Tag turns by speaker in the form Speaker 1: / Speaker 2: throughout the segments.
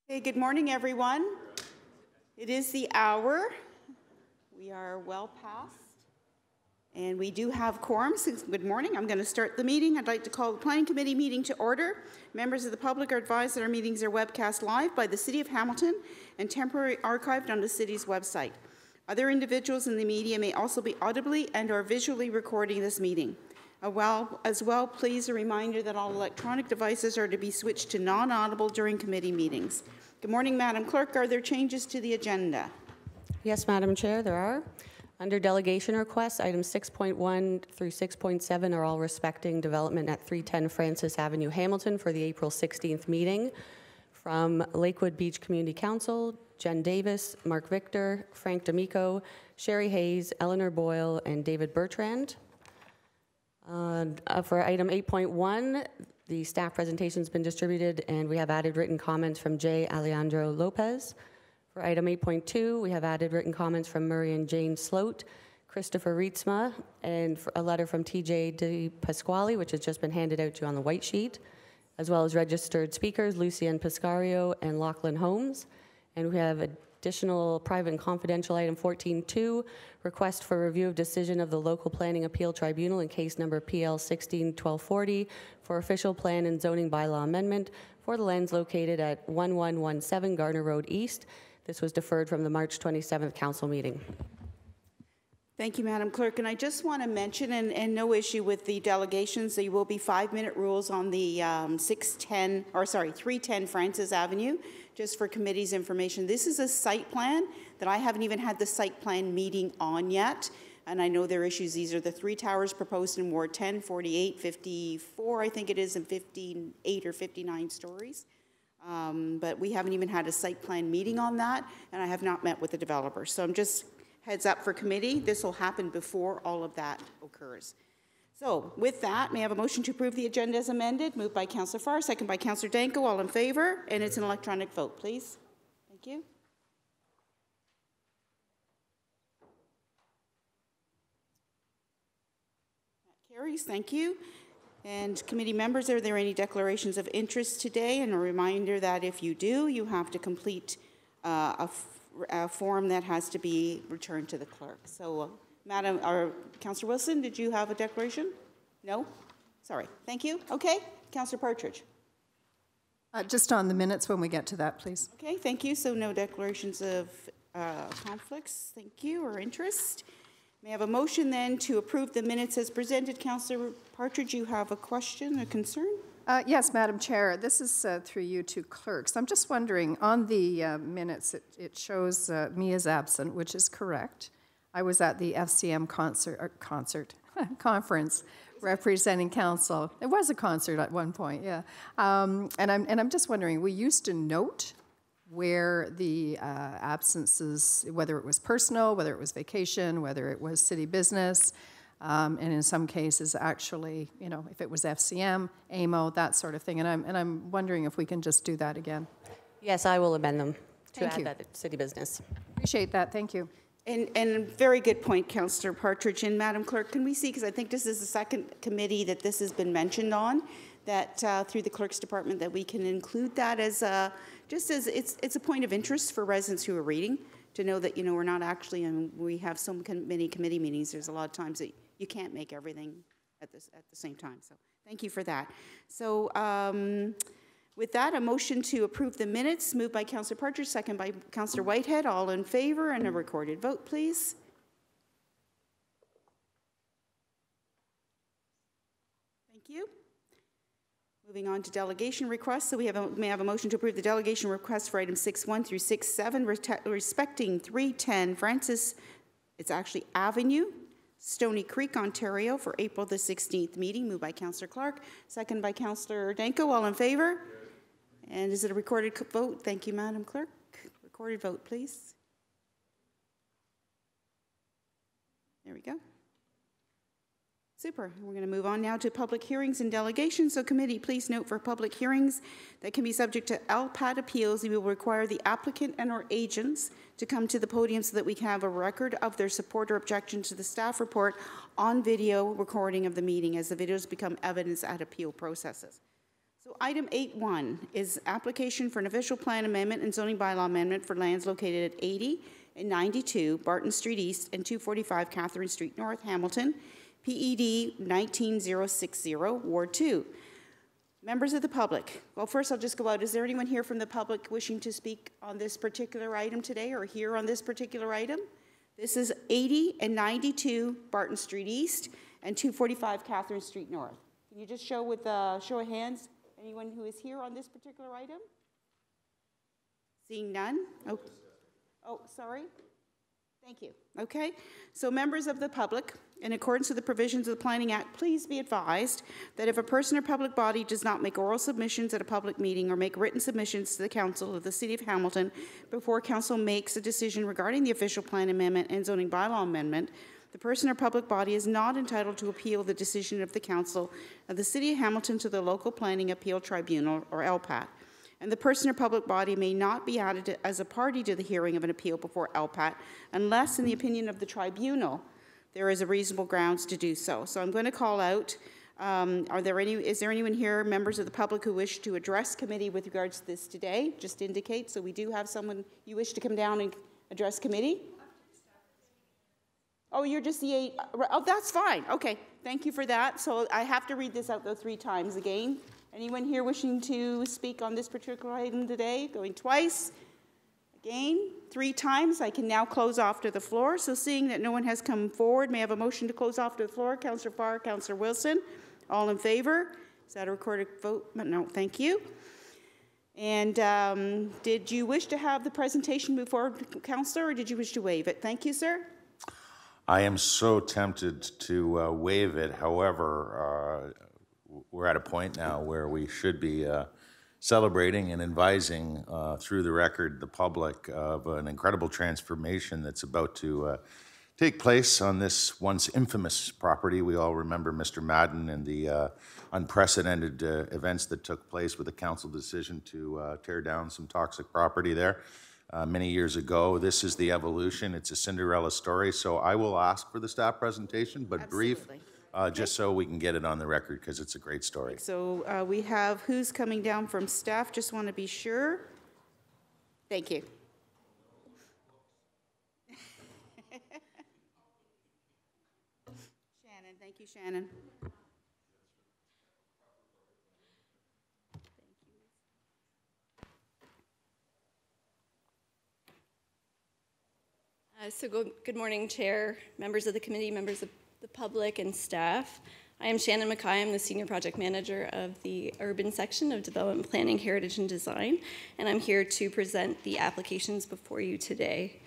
Speaker 1: Hey, good morning, everyone. It is the hour. We are well past, and we do have quorum. So good morning. I'm going to start the meeting. I'd like to call the Planning Committee meeting to order. Members of the public are advised that our meetings are webcast live by the City of Hamilton and temporarily archived on the city's website. Other individuals in the media may also be audibly and/or visually recording this meeting. As well, please a reminder that all electronic devices are to be switched to non-audible during committee meetings. Good morning, Madam Clerk. Are there changes to the agenda?
Speaker 2: Yes, Madam Chair, there are. Under delegation requests, items 6.1 through 6.7 are all respecting development at 310 Francis Avenue, Hamilton for the April 16th meeting. From Lakewood Beach Community Council, Jen Davis, Mark Victor, Frank D'Amico, Sherry Hayes, Eleanor Boyle, and David Bertrand. For item 8.1, the staff presentation has been distributed, and we have added written comments from J. Alejandro Lopez. For item 8.2, we have added written comments from Murray and Jane Sloat, Christopher Rietzma, and a letter from T.J. De Pasquale, which has just been handed out to you on the white sheet, as well as registered speakers, Lucien Pescario and Lachlan Holmes. And we have additional private and confidential item 14.2, request for review of decision of the Local Planning Appeal Tribunal in case number PL 16-1240 for official plan and zoning bylaw amendment for the lands located at 1117 Gardner Road East. This was deferred from the March 27th council meeting.
Speaker 1: Thank you, Madam Clerk. And I just want to mention, and no issue with the delegations, there will be 5-minute rules on the 310 Francis Avenue, just for committee's information. This is a site plan that I haven't even had the site plan meeting on yet. And I know there are issues. These are the 3 towers proposed in Ward 10, 48, 54, I think it is, and 58 or 59 stories. But we haven't even had a site plan meeting on that, and I have not met with the developer. So I'm just heads up for committee. This will happen before all of that occurs. So with that, may I have a motion to approve the agenda as amended? Moved by Councillor Farr, second by Councillor Danko. All in favor? And it's an electronic vote, please. Thank you. That carries. Thank you. And committee members, are there any declarations of interest today? And a reminder that if you do, you have to complete a form that has to be returned to the clerk. So, Madam, or Councillor Wilson, did you have a declaration? No? Sorry. Thank you. Okay. Councillor Partridge.
Speaker 3: Just on the minutes when we get to that, please.
Speaker 1: Okay. Thank you. So no declarations of conflicts. Thank you, or interest. May I have a motion then to approve the minutes as presented? Councillor Partridge, you have a question, a concern?
Speaker 3: Yes, Madam Chair. This is through you to clerks. I'm just wondering, on the minutes, it shows me as absent, which is correct. I was at the FCM conference representing council. It was a concert at one point, yeah. And I'm just wondering, we used to note where the absences, whether it was personal, whether it was vacation, whether it was city business, and in some cases, actually, you know, if it was FCM, AMO, that sort of thing. And I'm wondering if we can just do that again.
Speaker 2: Yes, I will amend them to
Speaker 3: Thank
Speaker 2: add
Speaker 3: you.
Speaker 2: that city business.
Speaker 3: Appreciate that. Thank you.
Speaker 1: And very good point, Councillor Partridge. And Madam Clerk, can we see, because I think this is the second committee that this has been mentioned on, that through the Clerk's Department, that we can include that as just as it's a point of interest for residents who are reading, to know that, you know, we're not actually, and we have so many committee meetings, there's a lot of times that you can't make everything at the same time. So thank you for that. So with that, a motion to approve the minutes, moved by Councillor Partridge, second by Councillor Whitehead. All in favor, and a recorded vote, please. Thank you. Moving on to delegation requests. So may I have a motion to approve the delegation request for items 6.1 through 6.7, respecting 310 Francis, it's actually Avenue, Stony Creek, Ontario, for April the 16th meeting, moved by Councillor Clark, second by Councillor Danko. All in favor? Yes. And is it a recorded vote? Thank you, Madam Clerk. Recorded vote, please. There we go. Super. We're going to move on now to public hearings and delegations. So committee, please note for public hearings that can be subject to LPAT appeals, we will require the applicant and or agents to come to the podium so that we can have a record of their support or objection to the staff report on video recording of the meeting, as the videos become evidence at appeal processes. So item 8.1 is application for an official plan amendment and zoning bylaw amendment for lands located at 80 and 92 Barton Street East and 245 Catherine Street North, Hamilton, PED 19060, Ward 2. Members of the public. Well, first I'll just go out. Is there anyone here from the public wishing to speak on this particular item today or here on this particular item? This is 80 and 92 Barton Street East and 245 Catherine Street North. Can you just show with a show of hands anyone who is here on this particular item? Seeing none? Oh, sorry. Thank you. Okay. So members of the public, in accordance with the provisions of the Planning Act, please be advised that if a person or public body does not make oral submissions at a public meeting or make written submissions to the Council of the City of Hamilton before Council makes a decision regarding the official plan amendment and zoning bylaw amendment, the person or public body is not entitled to appeal the decision of the Council of the City of Hamilton to the Local Planning Appeal Tribunal, or LPAT. And the person or public body may not be added as a party to the hearing of an appeal before LPAT unless, in the opinion of the tribunal, there is a reasonable grounds to do so. So I'm going to call out, is there anyone here, members of the public, who wish to address committee with regards to this today? Just indicate. So we do have someone you wish to come down and address committee? Oh, you're just the 8. Oh, that's fine. Okay, thank you for that. So I have to read this out though 3 times again. Anyone here wishing to speak on this particular item today? Going twice. Again, 3 times. I can now close off to the floor. So seeing that no one has come forward, may I have a motion to close off to the floor? Councillor Farr, Councillor Wilson. All in favor? Is that a recorded vote? No, thank you. And did you wish to have the presentation move forward, Councillor, or did you wish to waive it? Thank you, sir.
Speaker 4: I am so tempted to waive it. However, we're at a point now where we should be celebrating and advising through the record the public of an incredible transformation that's about to take place on this once infamous property. We all remember Mr. Madden and the unprecedented events that took place with the council decision to tear down some toxic property there many years ago. This is the evolution. It's a Cinderella story. So I will ask for the staff presentation, but
Speaker 1: Absolutely.
Speaker 4: brief, just so we can get it on the record because it's a great story.
Speaker 1: So we have who's coming down from staff. Just want to be sure. Thank you. Shannon, thank you, Shannon.
Speaker 5: Good morning, Chair, members of the committee, members of the public, and staff. I am Shannon Mackay. I'm the Senior Project Manager of the Urban Section of Development Planning, Heritage, and Design, and I'm here to present the applications before you today.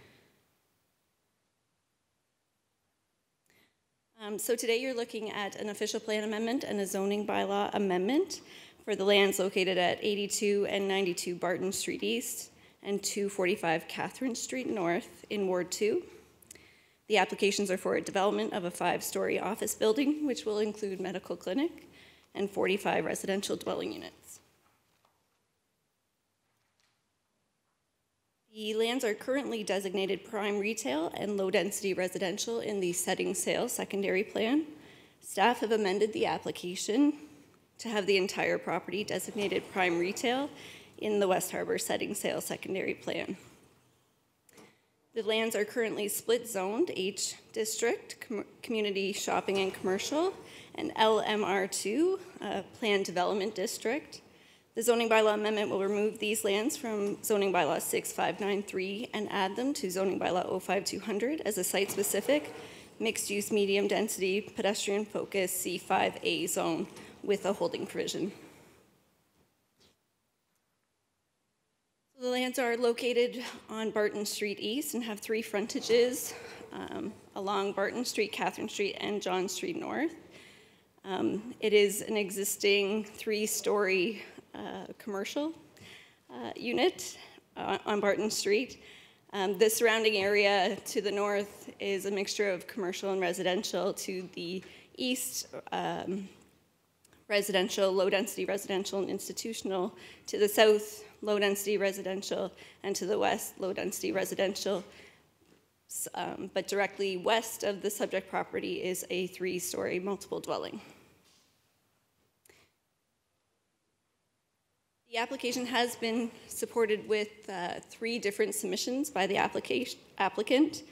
Speaker 5: So today you're looking at an official plan amendment and a zoning bylaw amendment for the lands located at 82 and 92 Barton Street East and 245 Catherine Street North in Ward 2. The applications are for a development of a 5-story office building, which will include medical clinic and 45 residential dwelling units. The lands are currently designated prime retail and low-density residential in the setting sale secondary plan. Staff have amended the application to have the entire property designated prime retail in the West Harbour setting sale secondary plan. The lands are currently split zoned H district, community shopping and commercial, and LMR2, planned development district. The zoning bylaw amendment will remove these lands from zoning bylaw 6593 and add them to zoning bylaw 05200 as a site-specific, mixed-use, medium-density, pedestrian-focused C5A zone with a holding provision. The lands are located on Barton Street East and have 3 frontages along Barton Street, Catherine Street, and John Street North. It is an existing 3-story commercial unit on Barton Street. The surrounding area to the north is a mixture of commercial and residential. To the east, residential, low-density residential and institutional. To the south, low-density residential, and to the west, low-density residential. But directly west of the subject property is a 3-story multiple dwelling. The application has been supported with 3 different submissions by the applicant.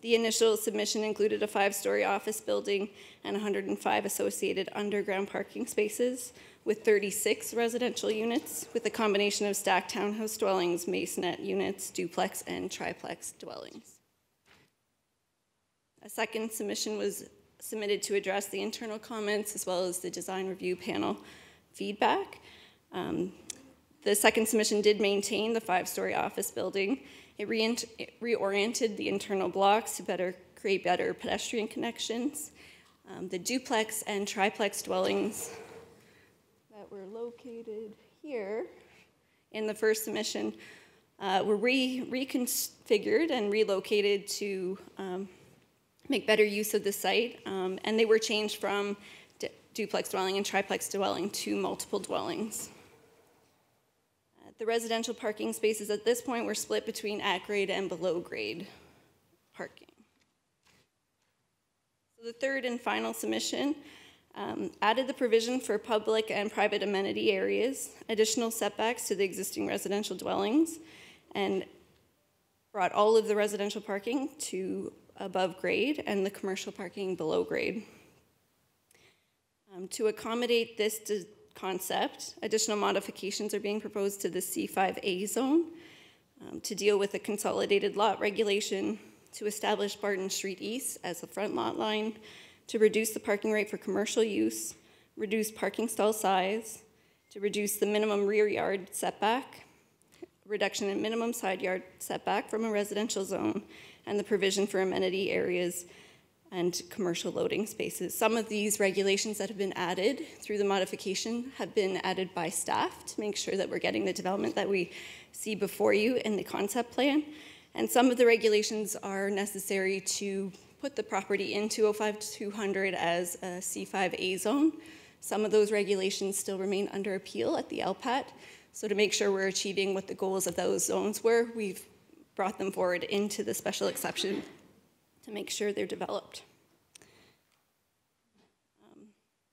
Speaker 5: The initial submission included a 5-story office building and 105 associated underground parking spaces with 36 residential units with a combination of stacked townhouse dwellings, masonette units, duplex, and triplex dwellings. A second submission was submitted to address the internal comments as well as the design review panel feedback. The second submission did maintain the 5-story office building. It reoriented the internal blocks to create better pedestrian connections. The duplex and triplex dwellings that were located here in the first submission were reconfigured and relocated to make better use of the site, and they were changed from duplex dwelling and triplex dwelling to multiple dwellings. The residential parking spaces at this point were split between at-grade and below-grade parking. So the third and final submission added the provision for public and private amenity areas, additional setbacks to the existing residential dwellings, and brought all of the residential parking to above grade and the commercial parking below grade. To accommodate this concept, additional modifications are being proposed to the C5A zone to deal with the consolidated lot regulation, to establish Barton Street East as the front lot line, to reduce the parking rate for commercial use, reduce parking stall size, to reduce the minimum rear yard setback, reduction in minimum side yard setback from a residential zone, and the provision for amenity areas and commercial loading spaces. Some of these regulations that have been added through the modification have been added by staff to make sure that we're getting the development that we see before you in the concept plan. And some of the regulations are necessary to put the property into 05200 as a C5A zone. Some of those regulations still remain under appeal at the LPAT. So to make sure we're achieving what the goals of those zones were, we've brought them forward into the special exception to make sure they're developed.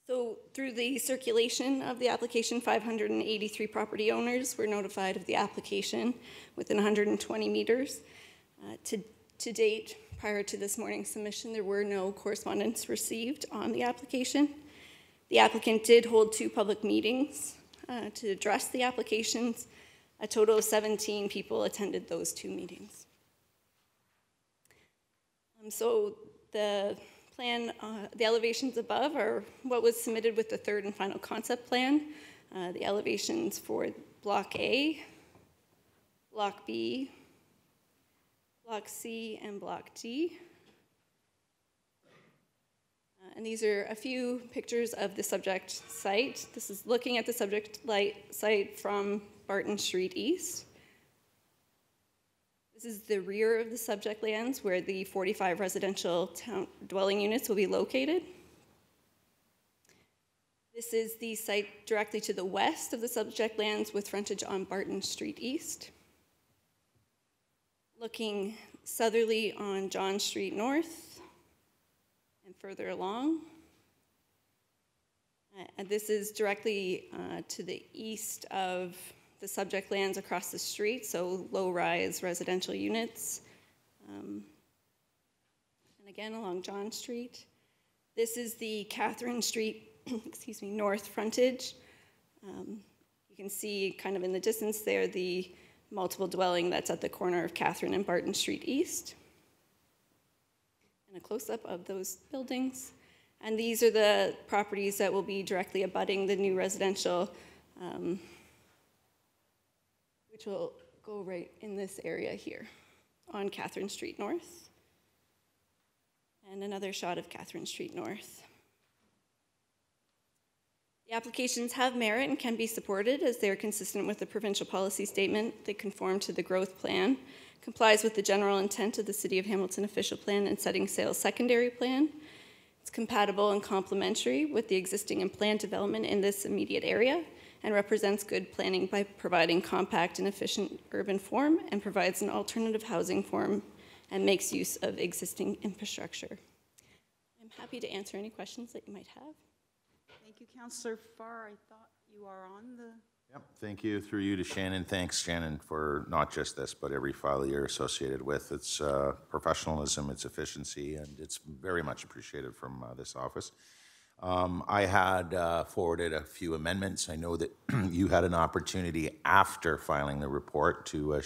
Speaker 5: So through the circulation of the application, 583 property owners were notified of the application within 120 meters. To date, prior to this morning's submission, there were no correspondence received on the application. The applicant did hold 2 public meetings to address the applications. A total of 17 people attended those 2 meetings. So the plan, the elevations above are what was submitted with the third and final concept plan. The elevations for Block A, Block B, Block C, and Block D. And these are a few pictures of the subject site. This is looking at the subject site from Barton Street East. This is the rear of the subject lands where the 45 residential dwelling units will be located. This is the site directly to the west of the subject lands with frontage on Barton Street East. Looking southerly on John Street North and further along. And this is directly to the east of the subject lands across the street, so low-rise residential units. And again, along John Street. This is the Catherine Street, excuse me, north frontage. You can see kind of in the distance there the multiple dwelling that's at the corner of Catherine and Barton Street East. And a close-up of those buildings. And these are the properties that will be directly abutting the new residential, which will go right in this area here on Catherine Street North. And another shot of Catherine Street North. The applications have merit and can be supported as they are consistent with the provincial policy statement. They conform to the growth plan, complies with the general intent of the City of Hamilton official plan and setting sales secondary plan. It's compatible and complementary with the existing and planned development in this immediate area, and represents good planning by providing compact and efficient urban form, and provides an alternative housing form and makes use of existing infrastructure. I'm happy to answer any questions that you might have.
Speaker 1: Thank you, Councillor Farr. I thought you are on the...
Speaker 4: Yep, thank you. Through you to Shannon. Thanks, Shannon, for not just this, but every file you're associated with. It's professionalism, it's efficiency, and it's very much appreciated from this office. I had forwarded a few amendments. I know that you had an opportunity after filing the report to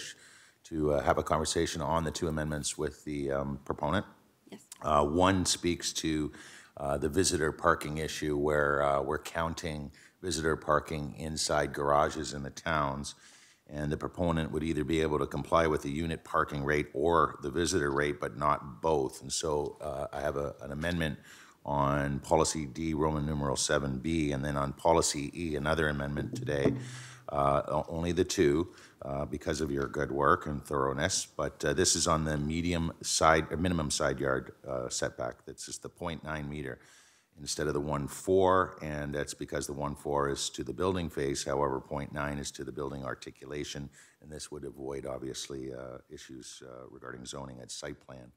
Speaker 4: have a conversation on the two amendments with the proponent.
Speaker 5: Yes.
Speaker 4: One speaks to the visitor parking issue where we're counting visitor parking inside garages in the towns, and the proponent would either be able to comply with the unit parking rate or the visitor rate, but not both. And so I have an amendment on policy D, Roman numeral 7B, and then on policy E, another amendment today. Only the two, because of your good work and thoroughness, but this is on the minimum side yard setback. That's just the 0.9 meter instead of the 1.4, and that's because the 1.4 is to the building face, however, 0.9 is to the building articulation, and this would avoid, obviously, issues regarding zoning at site plan.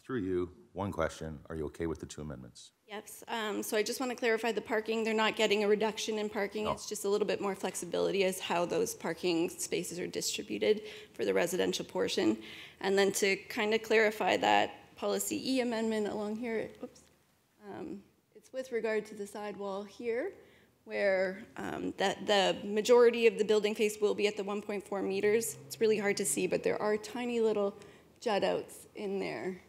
Speaker 4: Through you, one question, are you okay with the two amendments?
Speaker 5: Yes, so I just want to clarify the parking. They're not getting a reduction in parking.
Speaker 4: No.
Speaker 5: It's just a little bit more flexibility as how those parking spaces are distributed for the residential portion. And then to kind of clarify that policy E amendment along here, oops, it's with regard to the sidewall here, where that the majority of the building face will be at the 1.4 meters. It's really hard to see, but there are tiny little jut outs in there.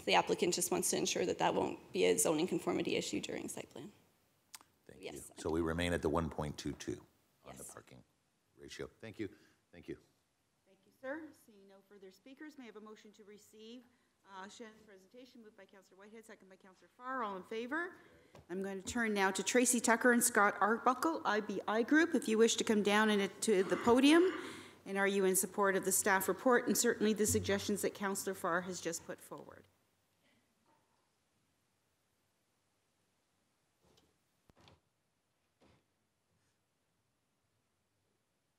Speaker 5: The applicant just wants to ensure that that won't be a zoning conformity issue during site plan.
Speaker 4: Thank you.
Speaker 5: Yes.
Speaker 4: So we remain at the 1.22 on the
Speaker 5: Yes.
Speaker 4: parking ratio. Thank you. Thank you.
Speaker 1: Thank you, sir. Seeing no further speakers, may I have a motion to receive Shannon's presentation, moved by Councillor Whitehead, second by Councillor Farr. All in favor? I'm going to turn now to Tracy Tucker and Scott Arbuckle, IBI Group, if you wish to come down to the podium. And are you in support of the staff report and certainly the suggestions that Councillor Farr has just put forward?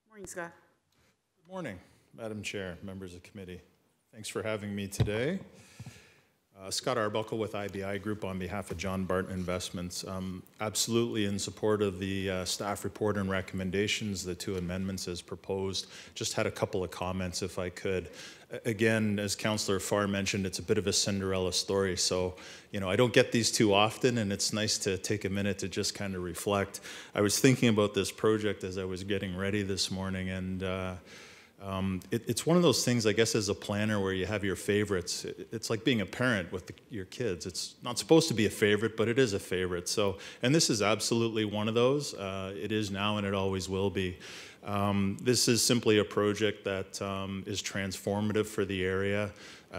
Speaker 1: Morning, Scott.
Speaker 6: Good morning, Madam Chair, members of committee. Thanks for having me today. Scott Arbuckle with IBI Group on behalf of John Barton Investments. Absolutely in support of the staff report and recommendations, the two amendments as proposed. Just had a couple of comments if I could. Again, as Councillor Farr mentioned, it's a bit of a Cinderella story. So, you know, I don't get these too often, and it's nice to take a minute to just kind of reflect. I was thinking about this project as I was getting ready this morning, and it's one of those things, I guess, as a planner where you have your favorites. It's like being a parent with your kids. It's not supposed to be a favorite, but it is a favorite. So, and this is absolutely one of those. It is now and it always will be. This is simply a project that is transformative for the area.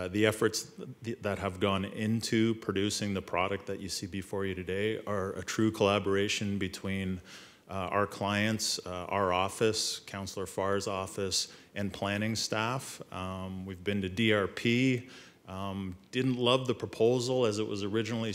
Speaker 6: The efforts that have gone into producing the product that you see before you today are a true collaboration between our clients, our office, Councillor Farr's office, and planning staff. We've been to DRP. Didn't love the proposal as it was originally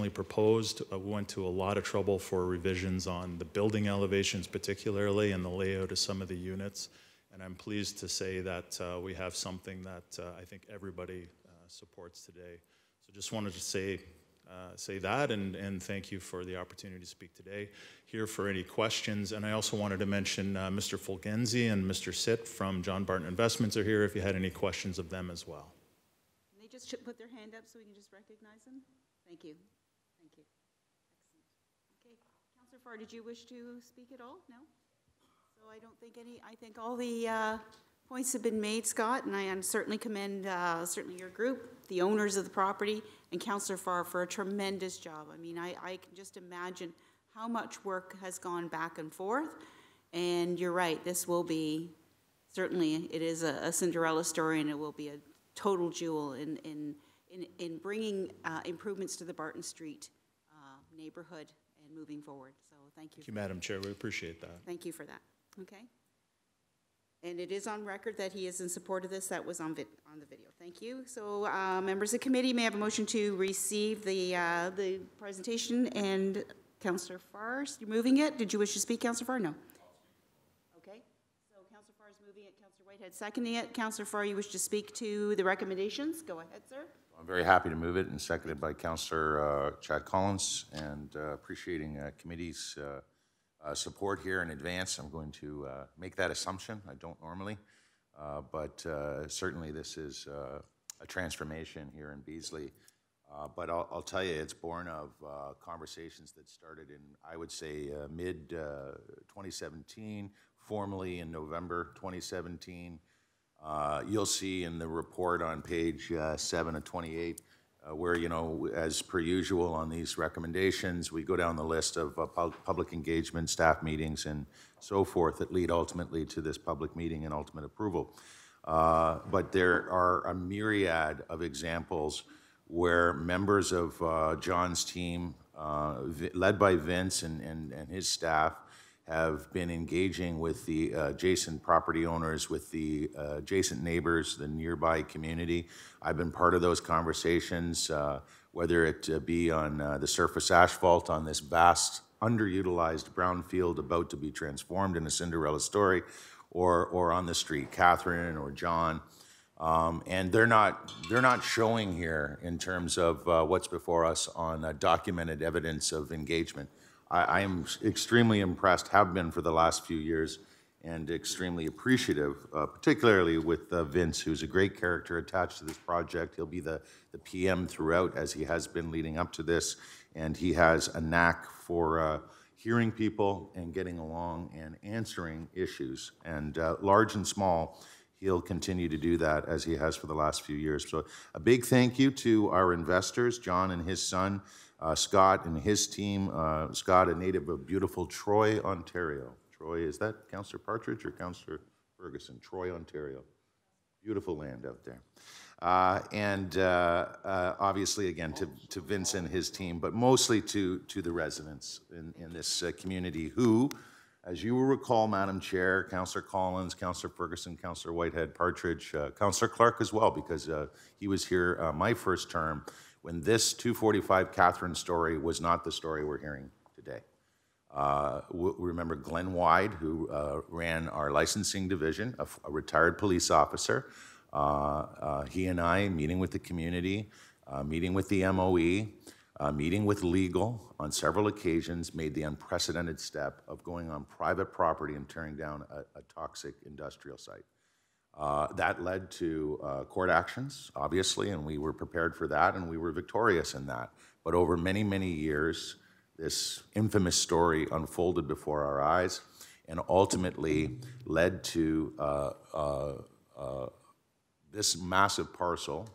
Speaker 6: proposed. We went to a lot of trouble for revisions on the building elevations particularly and the layout of some of the units. And I'm pleased to say that we have something that I think everybody supports today. So just wanted to say that and thank you for the opportunity to speak today. Here for any questions, and I also wanted to mention Mr. Fulgenzi and Mr. Sitt from John Barton Investments are here if you had any questions of them as well.
Speaker 1: Can they just put their hand up so we can just recognize them? Thank you. Thank you. Excellent. Okay, Councillor Farr, did you wish to speak at all? No? So I don't think I think all the points have been made, Scott, and I certainly commend certainly your group, the owners of the property, and Councillor Farr for a tremendous job. I mean, I can just imagine how much work has gone back and forth, and you're right, this will be, certainly it is a Cinderella story, and it will be a total jewel in bringing improvements to the Barton Street neighborhood and moving forward. So thank you.
Speaker 6: Thank you, Madam Chair. We appreciate that.
Speaker 1: Thank you for that. Okay. And it is on record that he is in support of this. That was on the video. Thank you. So members of the committee may have a motion to receive the presentation. And Councillor Farr, you're moving it. Did you wish to speak, Councillor Farr? No. Okay. So Councillor Farr is moving it. Councillor Whitehead seconding it. Councillor Farr, you wish to speak to the recommendations? Go ahead, sir.
Speaker 4: I'm very happy to move it and seconded by Councillor Chad Collins, and appreciating committee's support here in advance. I'm going to make that assumption. I don't normally, but certainly this is a transformation here in Beasley. But I'll tell you, it's born of conversations that started in, I would say, mid-2017, formally in November 2017. You'll see in the report on page 7 of 28, where, you know, as per usual on these recommendations, we go down the list of public engagement, staff meetings, and so forth that lead ultimately to this public meeting and ultimate approval. But there are a myriad of examples where members of John's team, led by Vince and his staff, have been engaging with the adjacent property owners, with the adjacent neighbors, the nearby community. I've been part of those conversations, whether it be on the surface asphalt on this vast, underutilized brownfield about to be transformed in a Cinderella story, or on the street, Catherine or John. And they're not showing here in terms of what's before us on documented evidence of engagement. I am extremely impressed, have been for the last few years, and extremely appreciative, particularly with Vince, who's a great character attached to this project. He'll be the PM throughout, as he has been leading up to this, and he has a knack for hearing people and getting along and answering issues, and large and small. He'll continue to do that as he has for the last few years. So a big thank you to our investors, John and his son, Scott and his team. Scott, a native of beautiful Troy, Ontario. Troy, is that Councillor Partridge or Councillor Ferguson? Troy, Ontario. Beautiful land out there. And obviously, again, to Vince and his team, but mostly to the residents in this community who, as you will recall, Madam Chair, Councillor Collins, Councillor Ferguson, Councillor Whitehead, Partridge, Councillor Clark as well, because he was here my first term when this 245 Catherine story was not the story we're hearing today. We remember Glenn Wyde, who ran our licensing division, a retired police officer. He and I, meeting with the community, meeting with the MOE, meeting with legal on several occasions, made the unprecedented step of going on private property and tearing down a toxic industrial site. That led to court actions, obviously, and we were prepared for that, and we were victorious in that. But over many, many years, this infamous story unfolded before our eyes and ultimately led to this massive parcel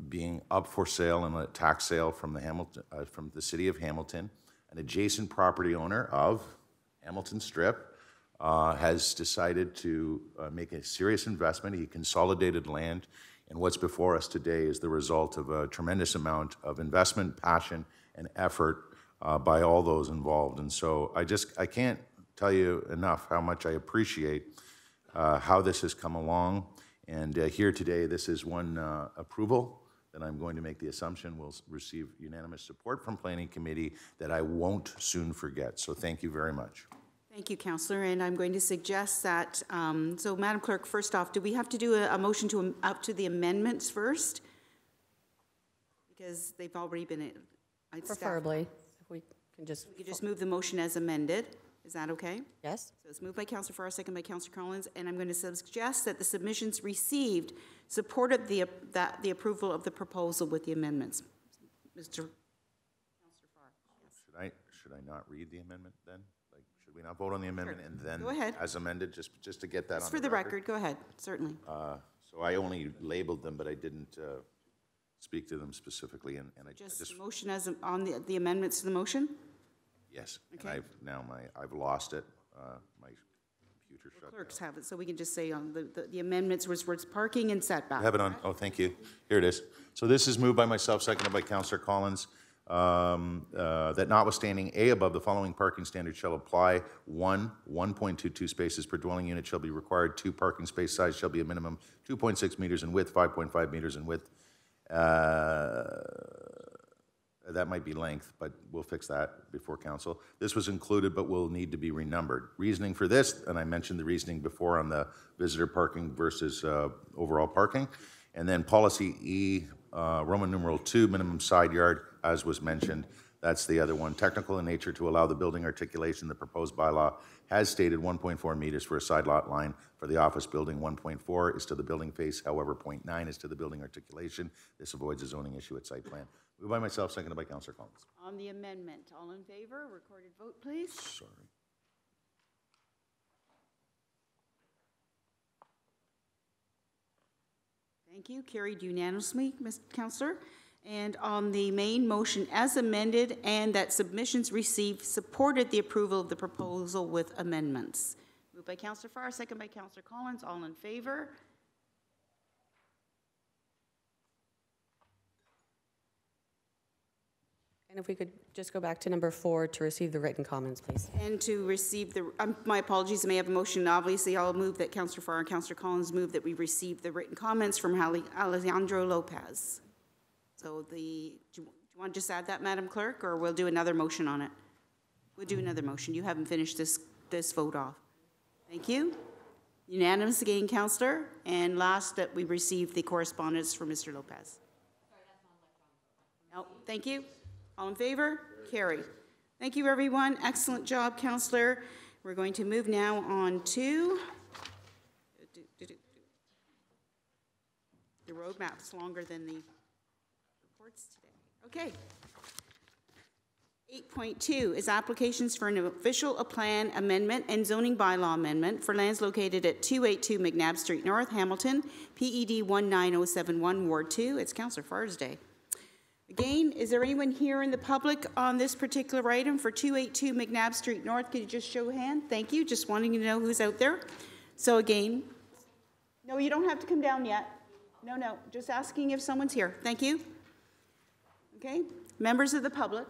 Speaker 4: being up for sale in a tax sale from the city of Hamilton. An adjacent property owner of Hamilton Strip has decided to make a serious investment. He consolidated land, and what's before us today is the result of a tremendous amount of investment, passion, and effort by all those involved. And so I can't tell you enough how much I appreciate how this has come along. And here today, this is one approval that I'm going to make the assumption will receive unanimous support from Planning Committee that I won't soon forget. So thank you very much.
Speaker 1: Thank you, Councillor, and I'm going to suggest that, so Madam Clerk, first off, do we have to do a motion to up to the amendments first? Because they've already been,
Speaker 2: Preferably, if we can just.
Speaker 1: we could just move the motion as amended. Is that okay?
Speaker 2: Yes?
Speaker 1: So it's moved by Councillor Farr, second by Councillor Collins, and I'm going to suggest that the submissions received supported the approval of the proposal with the amendments. Mr. Councillor Farr. Yes.
Speaker 4: Should I not read the amendment then? Like, should we not vote on the amendment and then
Speaker 1: Go ahead.
Speaker 4: as amended, just to get that
Speaker 1: Just
Speaker 4: on
Speaker 1: for the record, go ahead, certainly.
Speaker 4: So I only labeled them, but I didn't speak to them specifically, and I
Speaker 1: Just motion as on the amendments to the motion?
Speaker 4: yes.
Speaker 1: Okay.
Speaker 4: And I've lost it. My computer shut down.
Speaker 1: Clerks have it, so we can just say on the amendments was parking and setback.
Speaker 4: I have it on, oh, thank you. Here it is. So this is moved by myself, seconded by Councillor Collins, that notwithstanding A, above the following parking standards shall apply. 1.22 spaces per dwelling unit shall be required. 2, parking space size shall be a minimum 2.6 meters in width, 5.5 meters in width. That might be length, but we'll fix that before council. This was included, but will need to be renumbered. Reasoning for this, and I mentioned the reasoning before on the visitor parking versus overall parking. And then policy E, Roman numeral 2, minimum side yard, as was mentioned. That's the other one. Technical in nature to allow the building articulation. The proposed bylaw has stated 1.4 meters for a side lot line for the office building. 1.4 is to the building face. However, 0.9 is to the building articulation. This avoids a zoning issue at site plan. Moved by myself, seconded by Councillor Collins.
Speaker 1: On the amendment, all in favor, recorded vote, please.
Speaker 4: Sorry.
Speaker 1: Thank you. Carried unanimously, Mr. Councillor. And on the main motion as amended and that submissions received supported the approval of the proposal with amendments. Moved by Councillor Farr, second by Councillor Collins. All in favor?
Speaker 2: And if we could just go back to number 4 to receive the written comments, please.
Speaker 1: And to receive the, my apologies, I may have a motion. Obviously, I'll move that Councillor Farr and Councillor Collins move that we receive the written comments from Alejandro Lopez. So do you want to just add that, Madam Clerk, or we'll do another motion on it? We'll do another motion. You haven't finished this vote off. Thank you. Unanimous again, Councillor. And last, that we received the correspondence from Mr. Lopez. No, thank you. All in favor? Carried. Thank you, everyone. Excellent job, Councillor. We're going to move now on to the roadmap's longer than the reports today. Okay. 8.2 is applications for an official plan amendment and zoning bylaw amendment for lands located at 282 McNabb Street North, Hamilton, PED 19071, Ward 2. It's Councillor Farr's day. Again, is there anyone here in the public on this particular item for 282 McNabb Street North? Could you just show a hand? Thank you. Just wanting to know who's out there. So again, no, you don't have to come down yet. No, just asking if someone's here. Thank you. Okay, members of the public,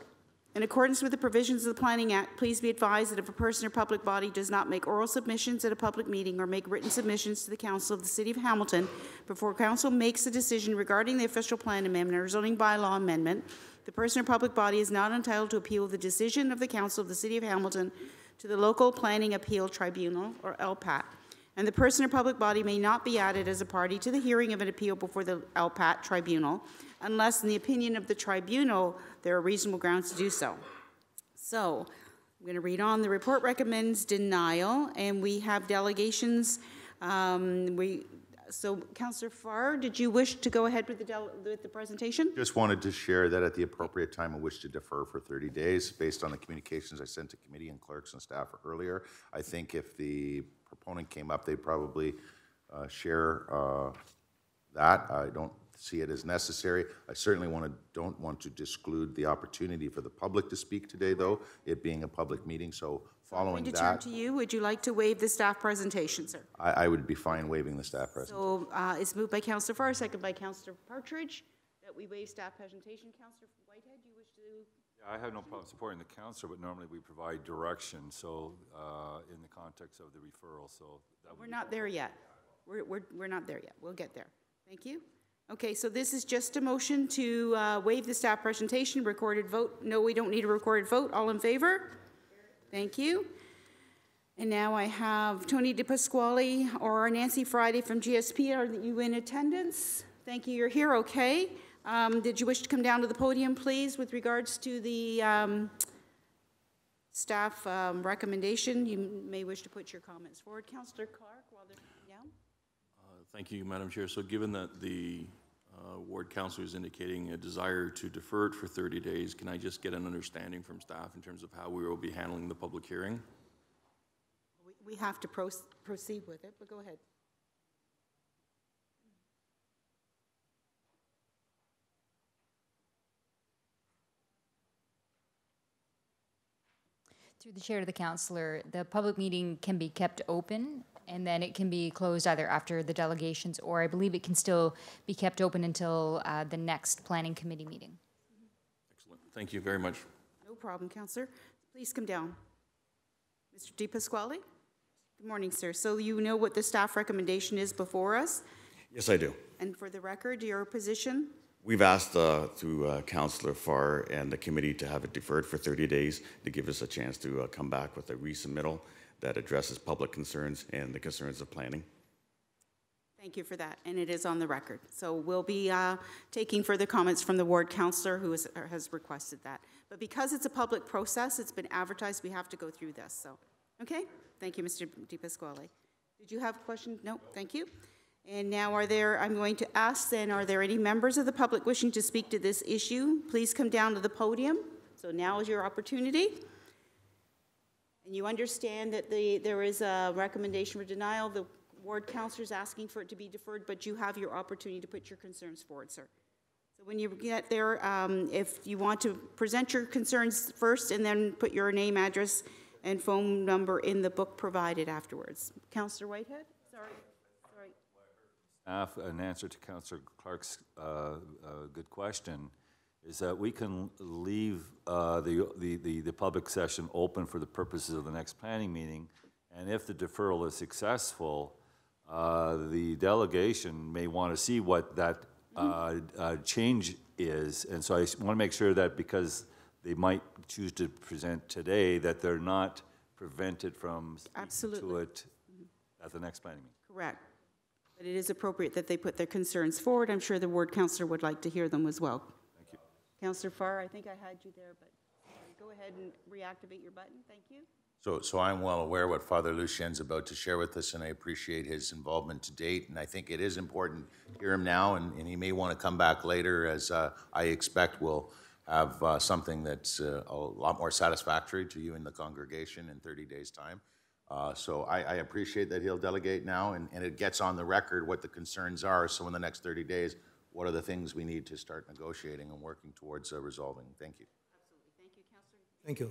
Speaker 1: in accordance with the provisions of the Planning Act, please be advised that if a person or public body does not make oral submissions at a public meeting or make written submissions to the Council of the City of Hamilton before Council makes a decision regarding the official plan amendment or zoning bylaw amendment, the person or public body is not entitled to appeal the decision of the Council of the City of Hamilton to the Local Planning Appeal Tribunal, or LPAT. And the person or public body may not be added as a party to the hearing of an appeal before the LPAT Tribunal unless, in the opinion of the tribunal, there are reasonable grounds to do so. So, I'm going to read on. The report recommends denial, and we have delegations. So, Councillor Farr, did you wish to go ahead with the presentation?
Speaker 4: Just wanted to share that at the appropriate time, I wish to defer for 30 days based on the communications I sent to committee and clerks and staff earlier. I think if the proponent came up, they'd probably share that. I don't see it as necessary. I certainly don't want to exclude the opportunity for the public to speak today, though, it being a public meeting. So following that,
Speaker 1: turn to you. Would you like to waive the staff presentation, sir?
Speaker 4: I would be fine waiving the staff presentation.
Speaker 1: So it's moved by Councillor Farr, second by Councillor Partridge, that we waive staff presentation. Councillor Whitehead, do you wish to?
Speaker 7: Yeah, I have no problem supporting the council, but normally we provide direction. So in the context of the referral, so that
Speaker 1: we're not there yet. We're not there yet. We'll get there. Thank you. Okay, so this is just a motion to waive the staff presentation, recorded vote. No, we don't need a recorded vote. All in favor? Thank you. And now I have Tony DePasquale or Nancy Friday from GSP. Are you in attendance? Thank you, you're here, okay. Did you wish to come down to the podium, please, with regards to the staff recommendation? You may wish to put your comments forward. Councillor Clark, while they're coming down.
Speaker 8: Thank you, Madam Chair. So given that the ward councillor is indicating a desire to defer it for 30 days, can I just get an understanding from staff in terms of how we will be handling the public hearing?
Speaker 1: We have to proceed with it, but go ahead.
Speaker 9: Through the chair to the councillor, the public meeting can be kept open and then it can be closed either after the delegations, or I believe it can still be kept open until the next planning committee meeting.
Speaker 8: Excellent. Thank you very much.
Speaker 1: No problem, councillor. Please come down. Mr. DePasquale? Good morning, sir. So you know what the staff recommendation is before us?
Speaker 10: Yes, I do.
Speaker 1: And for the record, your position?
Speaker 10: We've asked through Councillor Farr and the committee to have it deferred for 30 days to give us a chance to come back with a resubmittal that addresses public concerns and the concerns of planning.
Speaker 1: Thank you for that, and it is on the record. So we'll be taking further comments from the ward councillor who has requested that. But because it's a public process, it's been advertised, we have to go through this, so. Okay, thank you, Mr. Di Pasquale. Did you have a question? No, thank you. And now I'm going to ask then, are there any members of the public wishing to speak to this issue? Please come down to the podium. So now is your opportunity. And you understand that there is a recommendation for denial. The ward councillor is asking for it to be deferred, but you have your opportunity to put your concerns forward, sir. So when you get there, if you want to present your concerns first and then put your name, address, and phone number in the book provided afterwards. Councillor Whitehead? Sorry.
Speaker 7: In answer to Councillor Clark's good question, is that we can leave the public session open for the purposes of the next planning meeting, and if the deferral is successful, the delegation may want to see what that change is, and so I want to make sure that because they might choose to present today, that they're not prevented from speaking to it at the next planning meeting.
Speaker 1: Correct. But it is appropriate that they put their concerns forward. I'm sure the ward councillor would like to hear them as well.
Speaker 7: Thank you.
Speaker 1: Councillor Farr, I think I had you there, but go ahead and reactivate your button. Thank you.
Speaker 4: So I'm well aware what Father Lucien's about to share with us, and I appreciate his involvement to date, and I think it is important to hear him now, and he may want to come back later, as I expect we'll have something that's a lot more satisfactory to you in the congregation in 30 days' time. So I appreciate that he'll delegate now, and it gets on the record what the concerns are, so in the next 30 days, what are the things we need to start negotiating and working towards resolving. Thank you.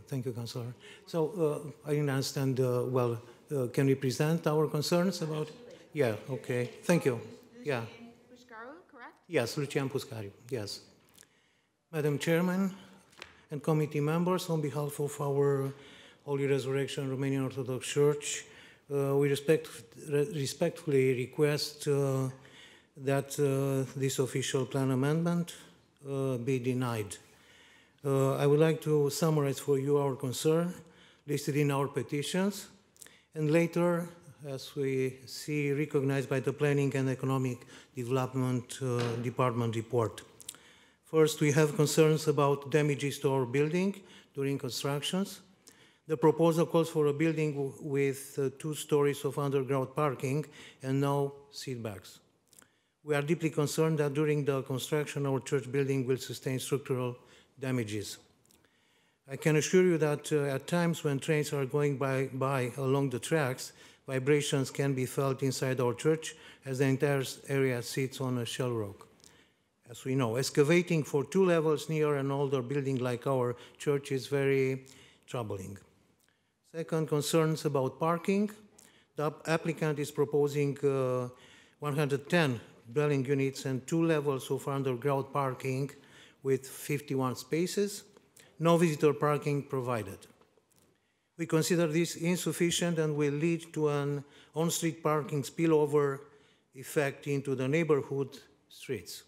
Speaker 11: Thank you, Councillor. So I understand, can we present our concerns about? Yeah, okay, thank you. Yeah.
Speaker 1: Pușcaru, correct?
Speaker 11: Yes, Lucian Pușcaru, yes. Madam Chairman and committee members, on behalf of our Holy Resurrection Romanian Orthodox Church, we respectfully request that this official plan amendment be denied. I would like to summarize for you our concern listed in our petitions, and later, as we see, recognized by the Planning and Economic Development Department report. First, we have concerns about damages to our building during constructions. The proposal calls for a building with 2 stories of underground parking and no seatbacks. We are deeply concerned that during the construction, our church building will sustain structural damages. I can assure you that at times when trains are going by along the tracks, vibrations can be felt inside our church as the entire area sits on a shell rock. As we know, excavating for 2 levels near an older building like our church is very troubling. Second, concerns about parking. The applicant is proposing 110 dwelling units and 2 levels of underground parking with 51 spaces, no visitor parking provided. We consider this insufficient and will lead to an on-street parking spillover effect into the neighborhood streets.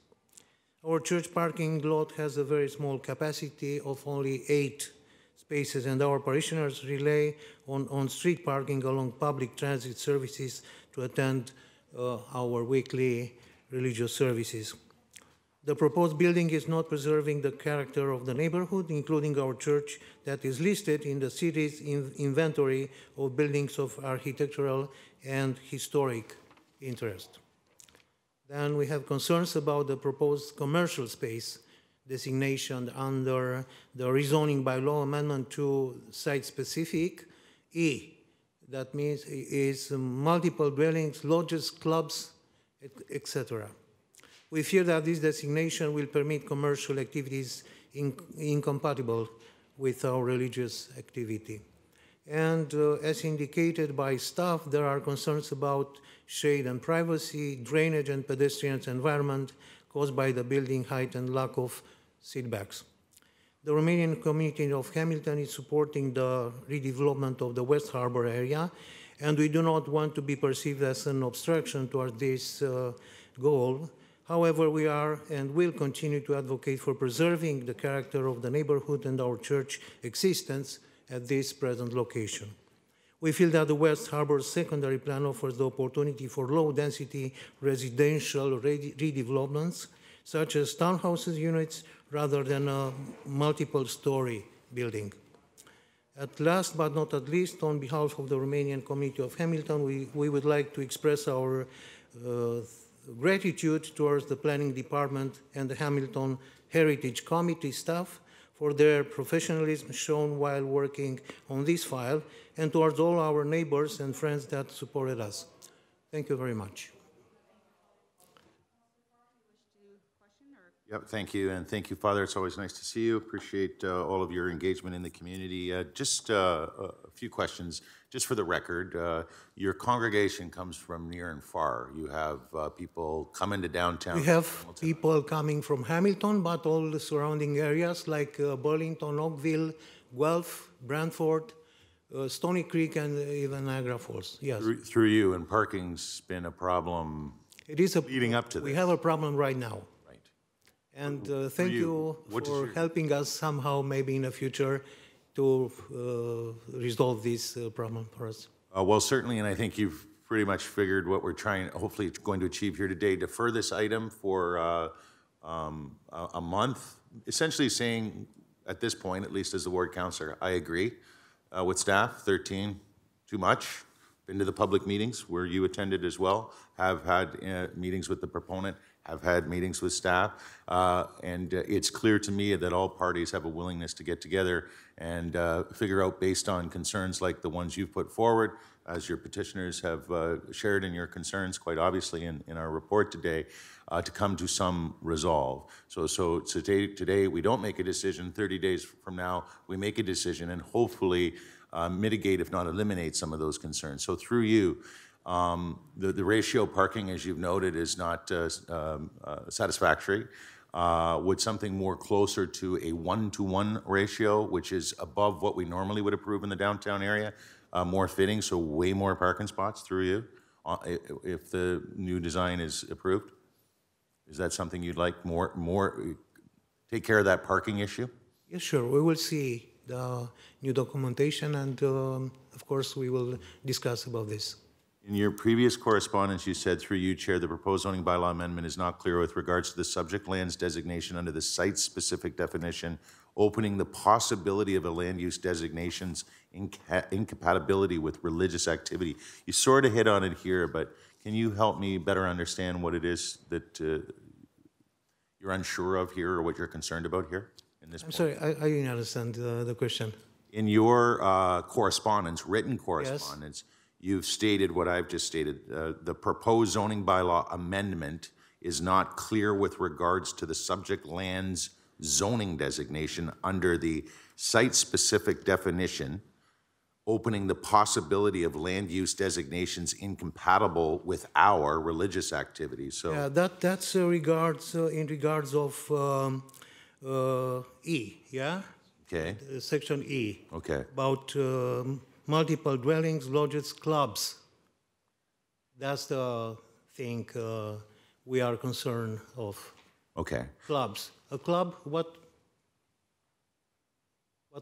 Speaker 11: Our church parking lot has a very small capacity of only 8 spaces, and our parishioners rely on street parking along public transit services to attend our weekly religious services. The proposed building is not preserving the character of the neighborhood, including our church that is listed in the city's inventory of buildings of architectural and historic interest. Then we have concerns about the proposed commercial space designation under the rezoning bylaw amendment to site-specific E. That means is multiple dwellings, lodges, clubs, etc. We fear that this designation will permit commercial activities incompatible with our religious activity. And as indicated by staff, there are concerns about shade and privacy, drainage and pedestrian environment caused by the building height and lack of seatbacks. The Romanian community of Hamilton is supporting the redevelopment of the West Harbor area, and we do not want to be perceived as an obstruction toward this goal. However, we are and will continue to advocate for preserving the character of the neighborhood and our church existence at this present location. We feel that the West Harbor secondary plan offers the opportunity for low-density residential redevelopments, such as townhouses units, rather than a multiple-story building. At last but not at least, on behalf of the Romanian Community of Hamilton, we would like to express our gratitude towards the Planning Department and the Hamilton Heritage Committee staff for their professionalism shown while working on this file, and towards all our neighbors and friends that supported us. Thank you very much.
Speaker 4: Yep, thank you, and thank you, Father. It's always nice to see you. Appreciate all of your engagement in the community. Just a few questions, just for the record. Your congregation comes from near and far. You have people come into downtown.
Speaker 11: We have people coming from Hamilton, but all the surrounding areas like Burlington, Oakville, Guelph, Brantford, Stony Creek, and even Niagara Falls. Yes.
Speaker 4: Through you, and parking's been a problem.
Speaker 11: It is
Speaker 4: leading up to this.
Speaker 11: We have a problem right now. And thank you for helping us somehow, maybe in the future, to resolve this problem for us.
Speaker 4: Well, certainly, and I think you've pretty much figured what we're hopefully going to achieve here today. Defer this item for a month, essentially saying, at this point, at least as the ward councillor, I agree with staff. 13, too much. Been to the public meetings where you attended as well, have had meetings with the proponent, have had meetings with staff, and it's clear to me that all parties have a willingness to get together and figure out, based on concerns like the ones you've put forward, as your petitioners have shared in your concerns quite obviously in our report today, to come to some resolve. So today we don't make a decision. 30 days from now we make a decision and hopefully mitigate, if not eliminate, some of those concerns. So through you, the ratio parking, as you've noted, is not satisfactory. Would something more closer to a 1-to-1 ratio, which is above what we normally would approve in the downtown area, more fitting, so way more parking spots through you, if the new design is approved? Is that something you'd like more take care of that parking issue?
Speaker 11: Yes, sure. We will see the new documentation, and of course we will discuss about this.
Speaker 4: In your previous correspondence, you said, through you, Chair, the proposed zoning bylaw amendment is not clear with regards to the subject lands designation under the site-specific definition, opening the possibility of a land use designation's incompatibility with religious activity. You sort of hit on it here, but can you help me better understand what it is that you're unsure of here, or what you're concerned about here in this point?
Speaker 11: I'm sorry, I didn't understand the question.
Speaker 4: In your correspondence, written correspondence, yes, you've stated what I've just stated. The proposed zoning bylaw amendment is not clear with regards to the subject land's zoning designation under the site-specific definition, opening the possibility of land use designations incompatible with our religious activities. So
Speaker 11: yeah, that's in regards of E, yeah?
Speaker 4: Okay.
Speaker 11: Section E.
Speaker 4: Okay.
Speaker 11: About multiple dwellings, lodges, clubs. That's the thing we are concerned of.
Speaker 4: Okay.
Speaker 11: Clubs. A club, what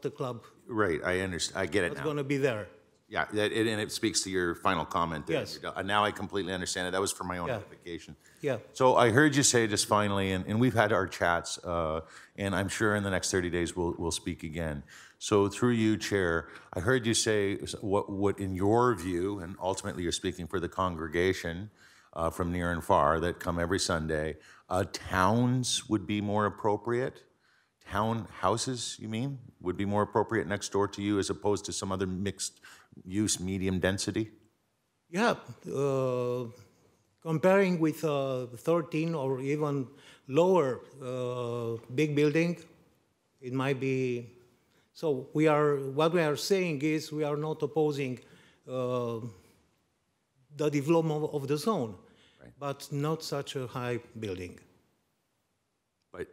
Speaker 11: a club?
Speaker 4: Right, I understand. I get it now.
Speaker 11: What's going to be there?
Speaker 4: Yeah, and it speaks to your final comment there.
Speaker 11: Yes.
Speaker 4: Now I completely understand it. That was for my own edification.
Speaker 11: Yeah.
Speaker 4: So I heard you say, just finally, and we've had our chats, and I'm sure in the next 30 days we'll speak again. So through you, Chair, I heard you say what in your view, and ultimately you're speaking for the congregation from near and far that come every Sunday, towns would be more appropriate? Town houses, you mean, would be more appropriate next door to you as opposed to some other mixed use, medium density?
Speaker 11: Yeah, comparing with 13 or even lower big building, it might be. So what we are saying is we are not opposing the development of the zone, right, but not such a high building.
Speaker 4: But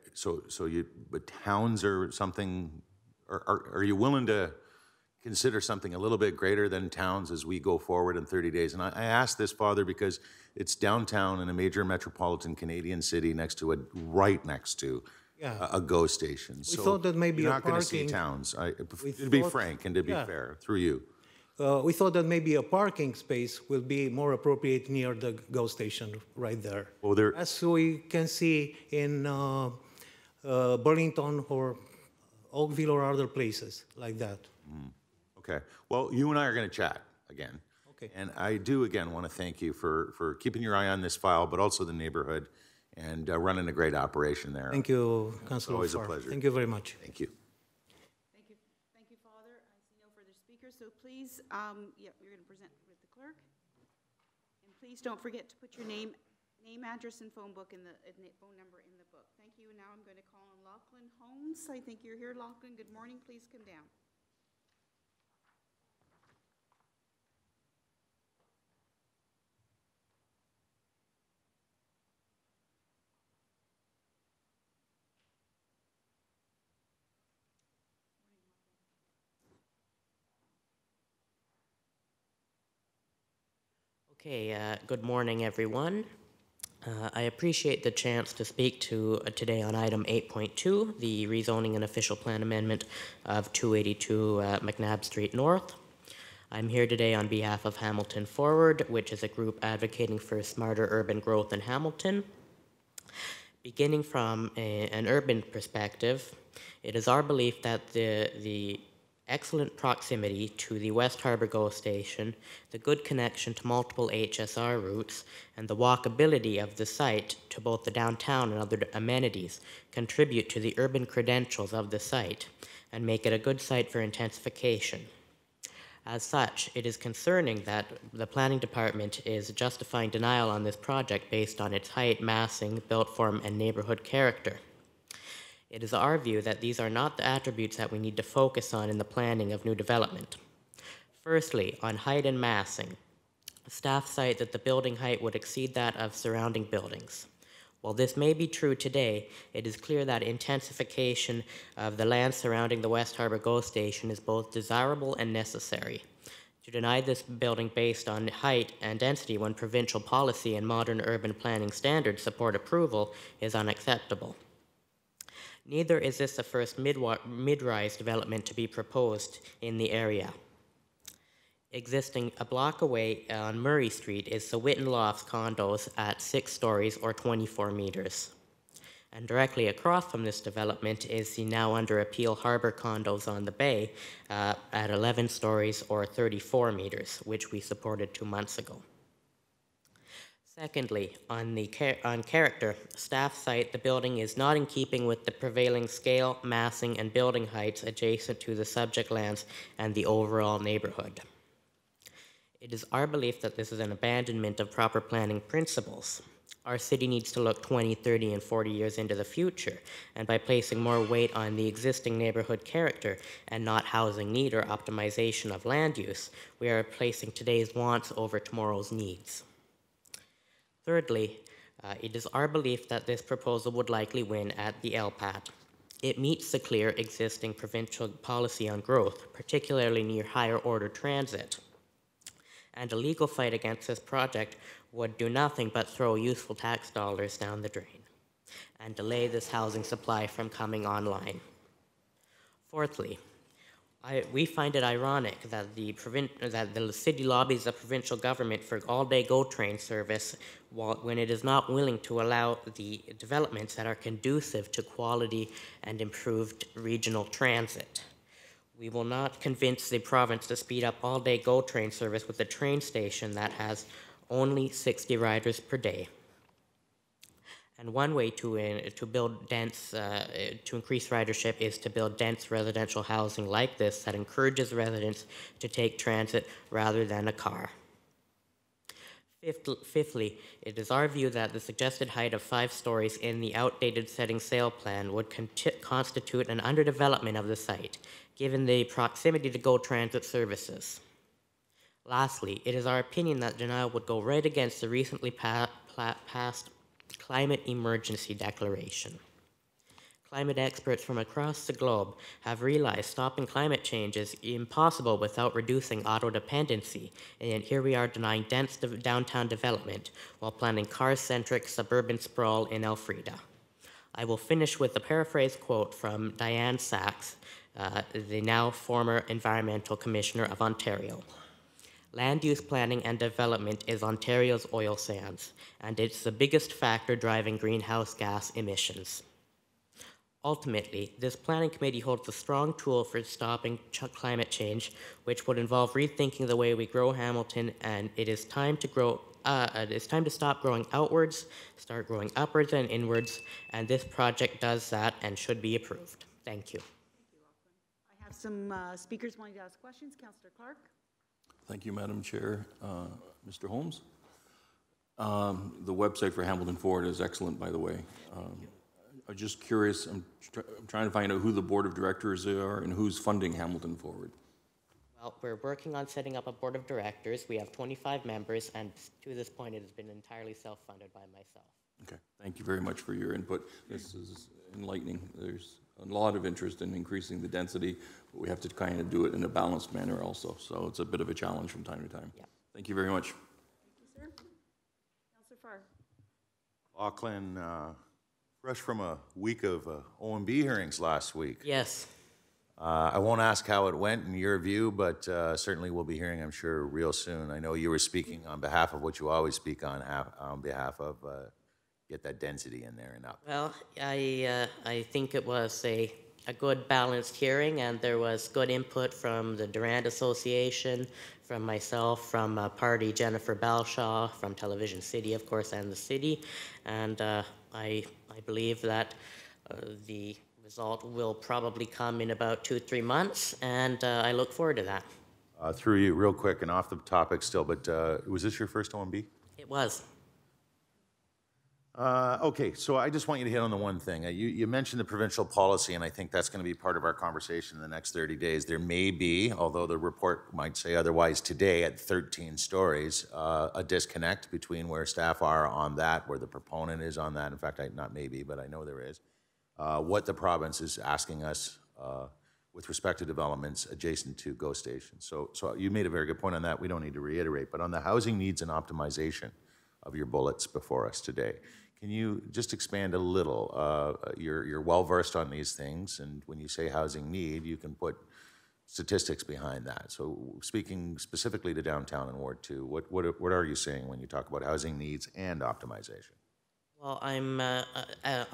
Speaker 4: but towns are something. Are you willing to consider something a little bit greater than towns as we go forward in 30 days? And I ask this, Father, because it's downtown in a major metropolitan Canadian city right next to a GO station.
Speaker 11: We thought that maybe
Speaker 4: you're not going to see towns. To be frank and to be fair, through you.
Speaker 11: We thought that maybe a parking space will be more appropriate near the GO station right there.
Speaker 4: Well,
Speaker 11: as we can see in Burlington or Oakville or other places like that.
Speaker 4: Okay. Well, you and I are going to chat again.
Speaker 11: Okay.
Speaker 4: And I do, again, want to thank you for keeping your eye on this file, but also the neighborhood, and running a great operation there.
Speaker 11: Thank you, Councilor
Speaker 4: always a
Speaker 11: Farr.
Speaker 4: pleasure.
Speaker 11: Thank you very much.
Speaker 4: Thank you.
Speaker 1: Thank you. Thank you, Father. I see no further speakers, so please, yeah, you're going to present with the clerk. And please don't forget to put your name, address, and phone number in the book. Thank you. And now I'm going to call on Lachlan Holmes. I think you're here, Lachlan. Good morning. Please come down.
Speaker 12: Okay, good morning, everyone. I appreciate the chance to speak to today on item 8.2, the rezoning and official plan amendment of 282 McNabb Street North. I'm here today on behalf of Hamilton Forward, which is a group advocating for smarter urban growth in Hamilton. Beginning from an urban perspective, it is our belief that the excellent proximity to the West Harbor GO station, the good connection to multiple HSR routes, and the walkability of the site to both the downtown and other amenities contribute to the urban credentials of the site and make it a good site for intensification. As such, it is concerning that the planning department is justifying denial on this project based on its height, massing, built form, and neighborhood character. It is our view that these are not the attributes that we need to focus on in the planning of new development. Firstly, on height and massing, staff cite that the building height would exceed that of surrounding buildings. While this may be true today, it is clear that intensification of the land surrounding the West Harbor GO station is both desirable and necessary. To deny this building based on height and density when provincial policy and modern urban planning standards support approval is unacceptable. Neither is this the first mid-rise development to be proposed in the area. Existing a block away on Murray Street is the Witten Lofts condos at 6 stories or 24 meters. And directly across from this development is the now under appeal Harbor condos on the bay at 11 stories or 34 meters, which we supported 2 months ago. Secondly, on character, staff cite the building is not in keeping with the prevailing scale, massing, and building heights adjacent to the subject lands and the overall neighborhood. It is our belief that this is an abandonment of proper planning principles. Our city needs to look 20, 30, and 40 years into the future, and by placing more weight on the existing neighborhood character and not housing need or optimization of land use, we are placing today's wants over tomorrow's needs. Thirdly, it is our belief that this proposal would likely win at the LPAT. It meets the clear existing provincial policy on growth, particularly near higher order transit. And a legal fight against this project would do nothing but throw useful tax dollars down the drain and delay this housing supply from coming online. Fourthly, we find it ironic that the city lobbies the provincial government for all-day GO train service when it is not willing to allow the developments that are conducive to quality and improved regional transit. We will not convince the province to speed up all-day GO train service with a train station that has only 60 riders per day. And one way to build dense, to increase ridership is to build dense residential housing like this that encourages residents to take transit rather than a car. Fifthly, it is our view that the suggested height of 5 stories in the outdated setting sail plan would constitute an underdevelopment of the site, given the proximity to GO transit services. Lastly, it is our opinion that denial would go right against the recently passed climate emergency declaration. Climate experts from across the globe have realized stopping climate change is impossible without reducing auto dependency, and yet here we are denying dense downtown development while planning car-centric suburban sprawl in Elfrida. I will finish with a paraphrase quote from Diane Sachs, the now former Environmental Commissioner of Ontario. Land use planning and development is Ontario's oil sands, and it's the biggest factor driving greenhouse gas emissions. Ultimately, this planning committee holds a strong tool for stopping climate change, which would involve rethinking the way we grow Hamilton, and it is time to grow. It is time to stop growing outwards, start growing upwards and inwards, and this project does that and should be approved. Thank you.
Speaker 1: I have some speakers wanting to ask questions. Councillor Clark.
Speaker 8: Thank you, Madam Chair. Mr. Holmes? The website for Hamilton Forward is excellent, by the way. I'm just curious, I'm trying to find out who the board of directors are and who's funding Hamilton Forward.
Speaker 12: Well, we're working on setting up a board of directors. We have 25 members, and to this point, it has been entirely self-funded by myself.
Speaker 8: Okay, thank you very much for your input. This is enlightening. There's a lot of interest in increasing the density, but we have to kind of do it in a balanced manner also. So it's a bit of a challenge from time to time.
Speaker 12: Yeah.
Speaker 8: Thank you very much.
Speaker 1: Thank you, sir. Councillor Farr.
Speaker 4: Lachlan, fresh from a week of OMB hearings last week.
Speaker 12: Yes.
Speaker 4: I won't ask how it went in your view, but certainly we'll be hearing, I'm sure, real soon. I know you were speaking on behalf of what you always speak on behalf of, get that density in there and up.
Speaker 12: Well, I think it was a good balanced hearing, and there was good input from the Durand Association, from myself, from party Jennifer Balshaw, from Television City, of course, and the city. And I believe that the result will probably come in about 2-3 months, and I look forward to that.
Speaker 4: Through you, real quick and off the topic still, but was this your first OMB?
Speaker 12: It was.
Speaker 4: Okay, so I just want you to hit on the one thing. You mentioned the provincial policy, and I think that's going to be part of our conversation in the next 30 days. There may be, although the report might say otherwise today at 13 stories, a disconnect between where staff are on that, where the proponent is on that. In fact, not maybe, but I know there is. What the province is asking us with respect to developments adjacent to GO stations. So you made a very good point on that. We don't need to reiterate, but on the housing needs and optimization of your bullets before us today, can you just expand a little? You're well-versed on these things, and when you say housing need, you can put statistics behind that. So speaking specifically to downtown and Ward 2, what are you saying when you talk about housing needs and optimization?
Speaker 12: Well, I'm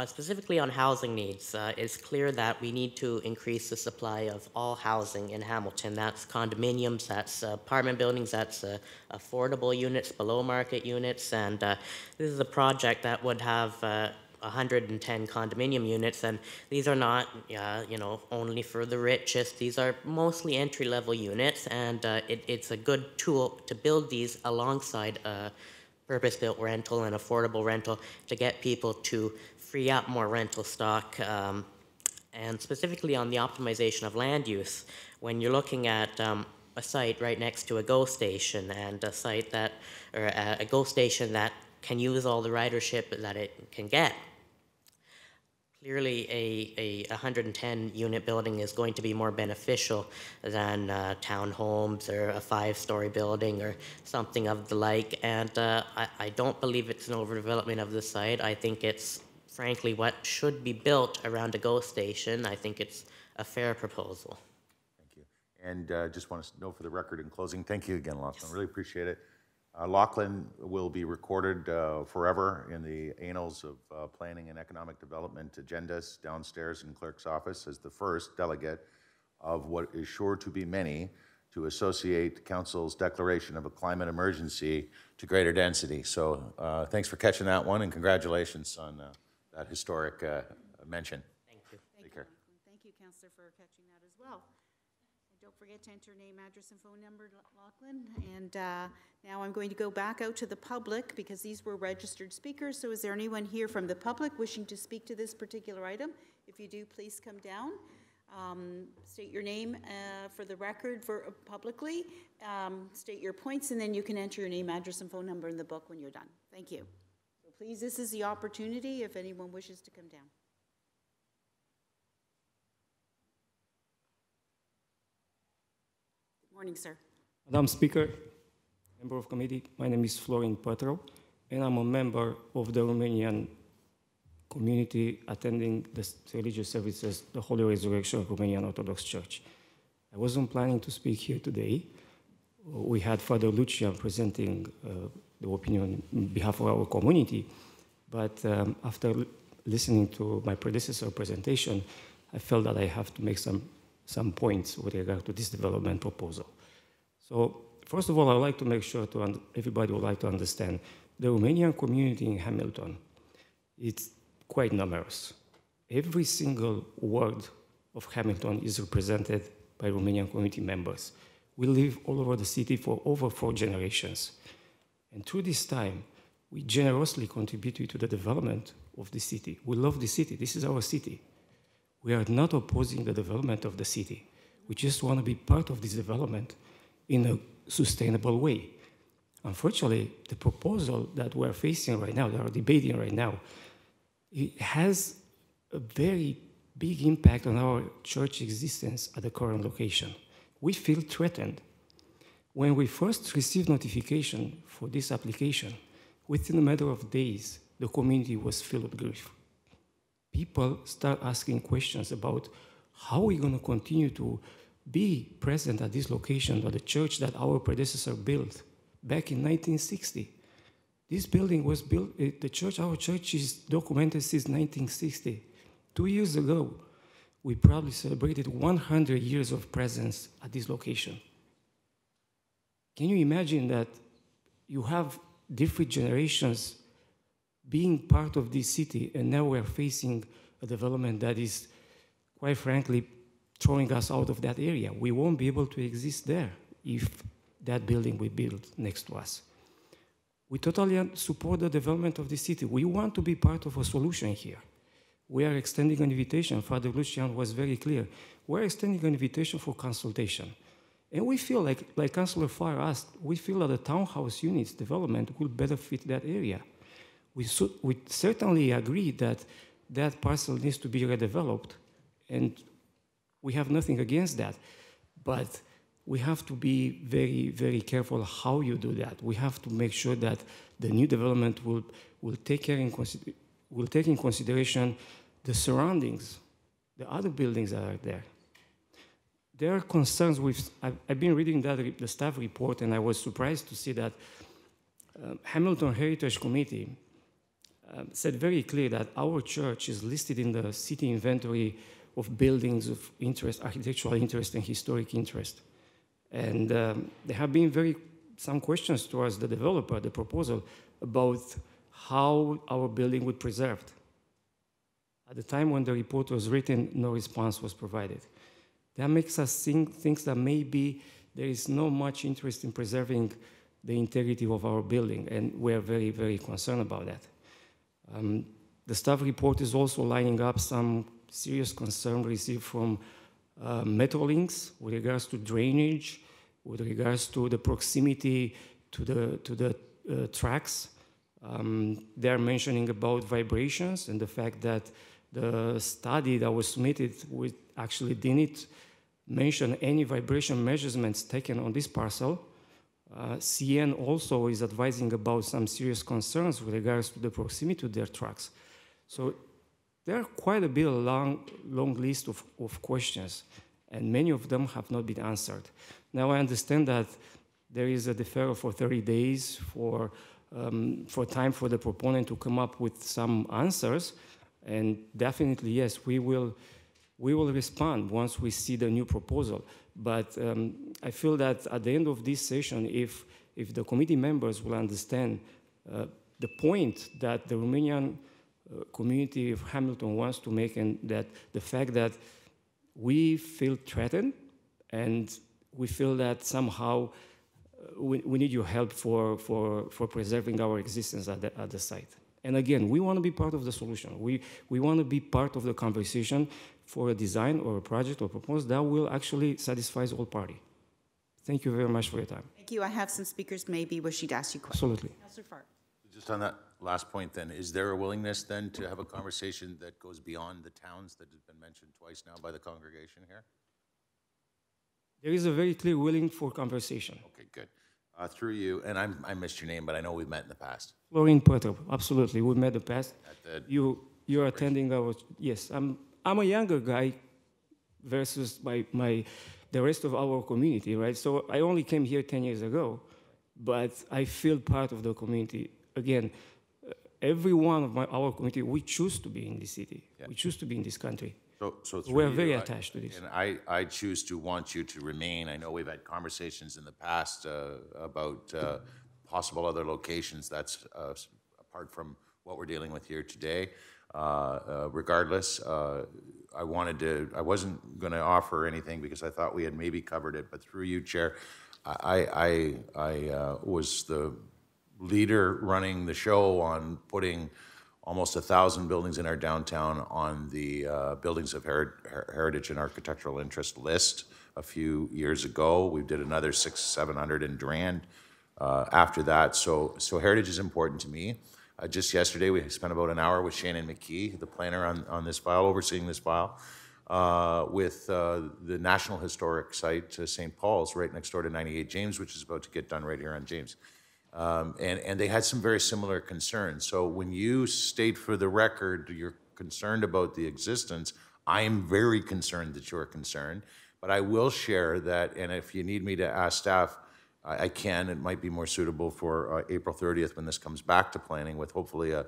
Speaker 12: specifically on housing needs. It's clear that we need to increase the supply of all housing in Hamilton. That's condominiums, that's apartment buildings, that's affordable units, below market units, and this is a project that would have 110 condominium units, and these are not, only for the richest. These are mostly entry-level units, and it's a good tool to build these alongside purpose-built rental and affordable rental to get people to free up more rental stock. And specifically on the optimization of land use, when you're looking at a site right next to a GO station and a site that, or a GO station that can use all the ridership that it can get, clearly a 110 unit building is going to be more beneficial than townhomes or a 5-story building or something of the like. And I don't believe it's an overdevelopment of the site. I think it's frankly what should be built around a GO station. I think it's a fair proposal.
Speaker 4: Thank you. And just want to know for the record in closing, thank you again, Lachlan. Yes. Really appreciate it. Lachlan will be recorded forever in the annals of planning and economic development agendas downstairs in Clerk's office as the first delegate of what is sure to be many to associate Council's declaration of a climate emergency to greater density. So thanks for catching that one, and congratulations on that historic mention.
Speaker 12: Thank you.
Speaker 4: Take care.
Speaker 1: Thank you, Councillor, for catching that as well. Don't forget to enter name, address, and phone number, Lachlan. And now I'm going to go back out to the public because these were registered speakers. So is there anyone here from the public wishing to speak to this particular item? If you do, please come down. State your name for the record publicly. State your points, and then you can enter your name, address, and phone number in the book when you're done. Thank you. So please, this is the opportunity if anyone wishes to come down. Morning, sir.
Speaker 13: Madam Speaker, member of committee, my name is Florin Petro, and I'm a member of the Romanian community attending the religious services, the Holy Resurrection of Romanian Orthodox Church. I wasn't planning to speak here today. We had Father Lucian presenting the opinion on behalf of our community, but after listening to my predecessor presentation, I felt that I have to make some points with regard to this development proposal. So first of all, I would like to make sure everybody would like to understand the Romanian community in Hamilton, it's quite numerous. Every single ward of Hamilton is represented by Romanian community members. We live all over the city for over 4 generations. And through this time, we generously contributed to the development of the city. We love the city. This is our city. We are not opposing the development of the city. We just want to be part of this development in a sustainable way. Unfortunately, the proposal that we're facing right now, that we're debating right now, it has a very big impact on our church existence at the current location. We feel threatened. When we first received notification for this application, within a matter of days, the community was filled with grief. People start asking questions about how we're going to continue to be present at this location, at the church that our predecessor built back in 1960. This building was built, our church is documented since 1960. 2 years ago, we probably celebrated 100 years of presence at this location. Can you imagine that you have different generations being part of this city, and now we're facing a development that is, quite frankly, throwing us out of that area? We won't be able to exist there if that building we build next to us. We totally support the development of the city. We want to be part of a solution here. We are extending an invitation. Father Lucian was very clear. We're extending an invitation for consultation. And we feel like Councillor Farr asked, we feel that the townhouse units development will better fit that area. We certainly agree that that parcel needs to be redeveloped, and we have nothing against that. But we have to be very, very careful how you do that. We have to make sure that the new development will take in consideration the surroundings, the other buildings that are there. There are concerns with, I've been reading the staff report, and I was surprised to see that Hamilton Heritage Committee said very clear that our church is listed in the city inventory of buildings of interest, architectural interest and historic interest. And there have been some questions towards the developer, the proposal, about how our building would be preserved. At the time when the report was written, no response was provided. That makes us think that maybe there is not much interest in preserving the integrity of our building, and we're very, very concerned about that. The staff report is also lining up some serious concern received from Metrolinx with regards to drainage, with regards to the proximity to the tracks. They're mentioning about vibrations and the fact that the study that was submitted actually didn't mention any vibration measurements taken on this parcel. CN also is advising about some serious concerns with regards to the proximity to their tracks. So there are quite a bit of long list of questions, and many of them have not been answered. Now I understand that there is a deferral for 30 days for time for the proponent to come up with some answers, and definitely, yes, we will respond once we see the new proposal. But I feel that at the end of this session, if the committee members will understand the point that the Romanian community of Hamilton wants to make, and that the fact that we feel threatened and we feel that somehow we need your help for preserving our existence at the site. And again, we want to be part of the solution. We want to be part of the conversation for a design or a project or proposal that will actually satisfy all parties. Thank you very much for your time.
Speaker 1: Thank you. I have some speakers maybe wishing to ask you questions.
Speaker 13: Absolutely.
Speaker 1: Councillor Farr.
Speaker 4: Just on that last point then, is there a willingness then to have a conversation that goes beyond the towns that has been mentioned twice now by the congregation here?
Speaker 13: There is a very clear willing for conversation.
Speaker 4: Okay, good. Through you, and I missed your name, but I know we've met in the past.
Speaker 13: Florin Petrov, absolutely, we met in the past. You're attending our, yes, I'm a younger guy versus the rest of our community, right? So I only came here 10 years ago, but I feel part of the community. Again, every one of our community, we choose to be in this city.
Speaker 4: Yeah.
Speaker 13: We choose to be in this country.
Speaker 4: So
Speaker 13: We're
Speaker 4: through
Speaker 13: very
Speaker 4: you,
Speaker 13: attached to this.
Speaker 4: And I choose to want you to remain. I know we've had conversations in the past about possible other locations. That's apart from what we're dealing with here today. Regardless, I wasn't going to offer anything because I thought we had maybe covered it, but through you, Chair, I was the leader running the show on putting almost 1,000 buildings in our downtown on the Buildings of Heritage and Architectural Interest list a few years ago. We did another 600-700 in Durand after that. So heritage is important to me. Just yesterday, we spent about an hour with Shannon McKee, the planner on this file, overseeing this file, with the National Historic Site, St. Paul's, right next door to 98 James, which is about to get done right here on James. And they had some very similar concerns. So when you state for the record you're concerned about the existence, I am very concerned that you're concerned. But I will share that, and if you need me to ask staff, I can. It might be more suitable for April 30th when this comes back to planning with hopefully a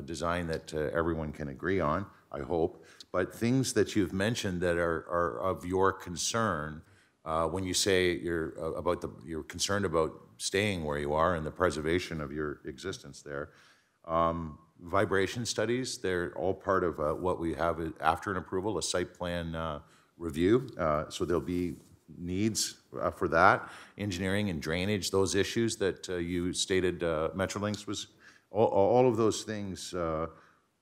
Speaker 4: design that everyone can agree on, I hope. But things that you've mentioned that are of your concern, when you say you're concerned about staying where you are and the preservation of your existence there. Vibration studies, they're all part of what we have after an approval, a site plan review. So there'll be needs for that. Engineering and drainage, those issues that you stated Metrolinx was, all of those things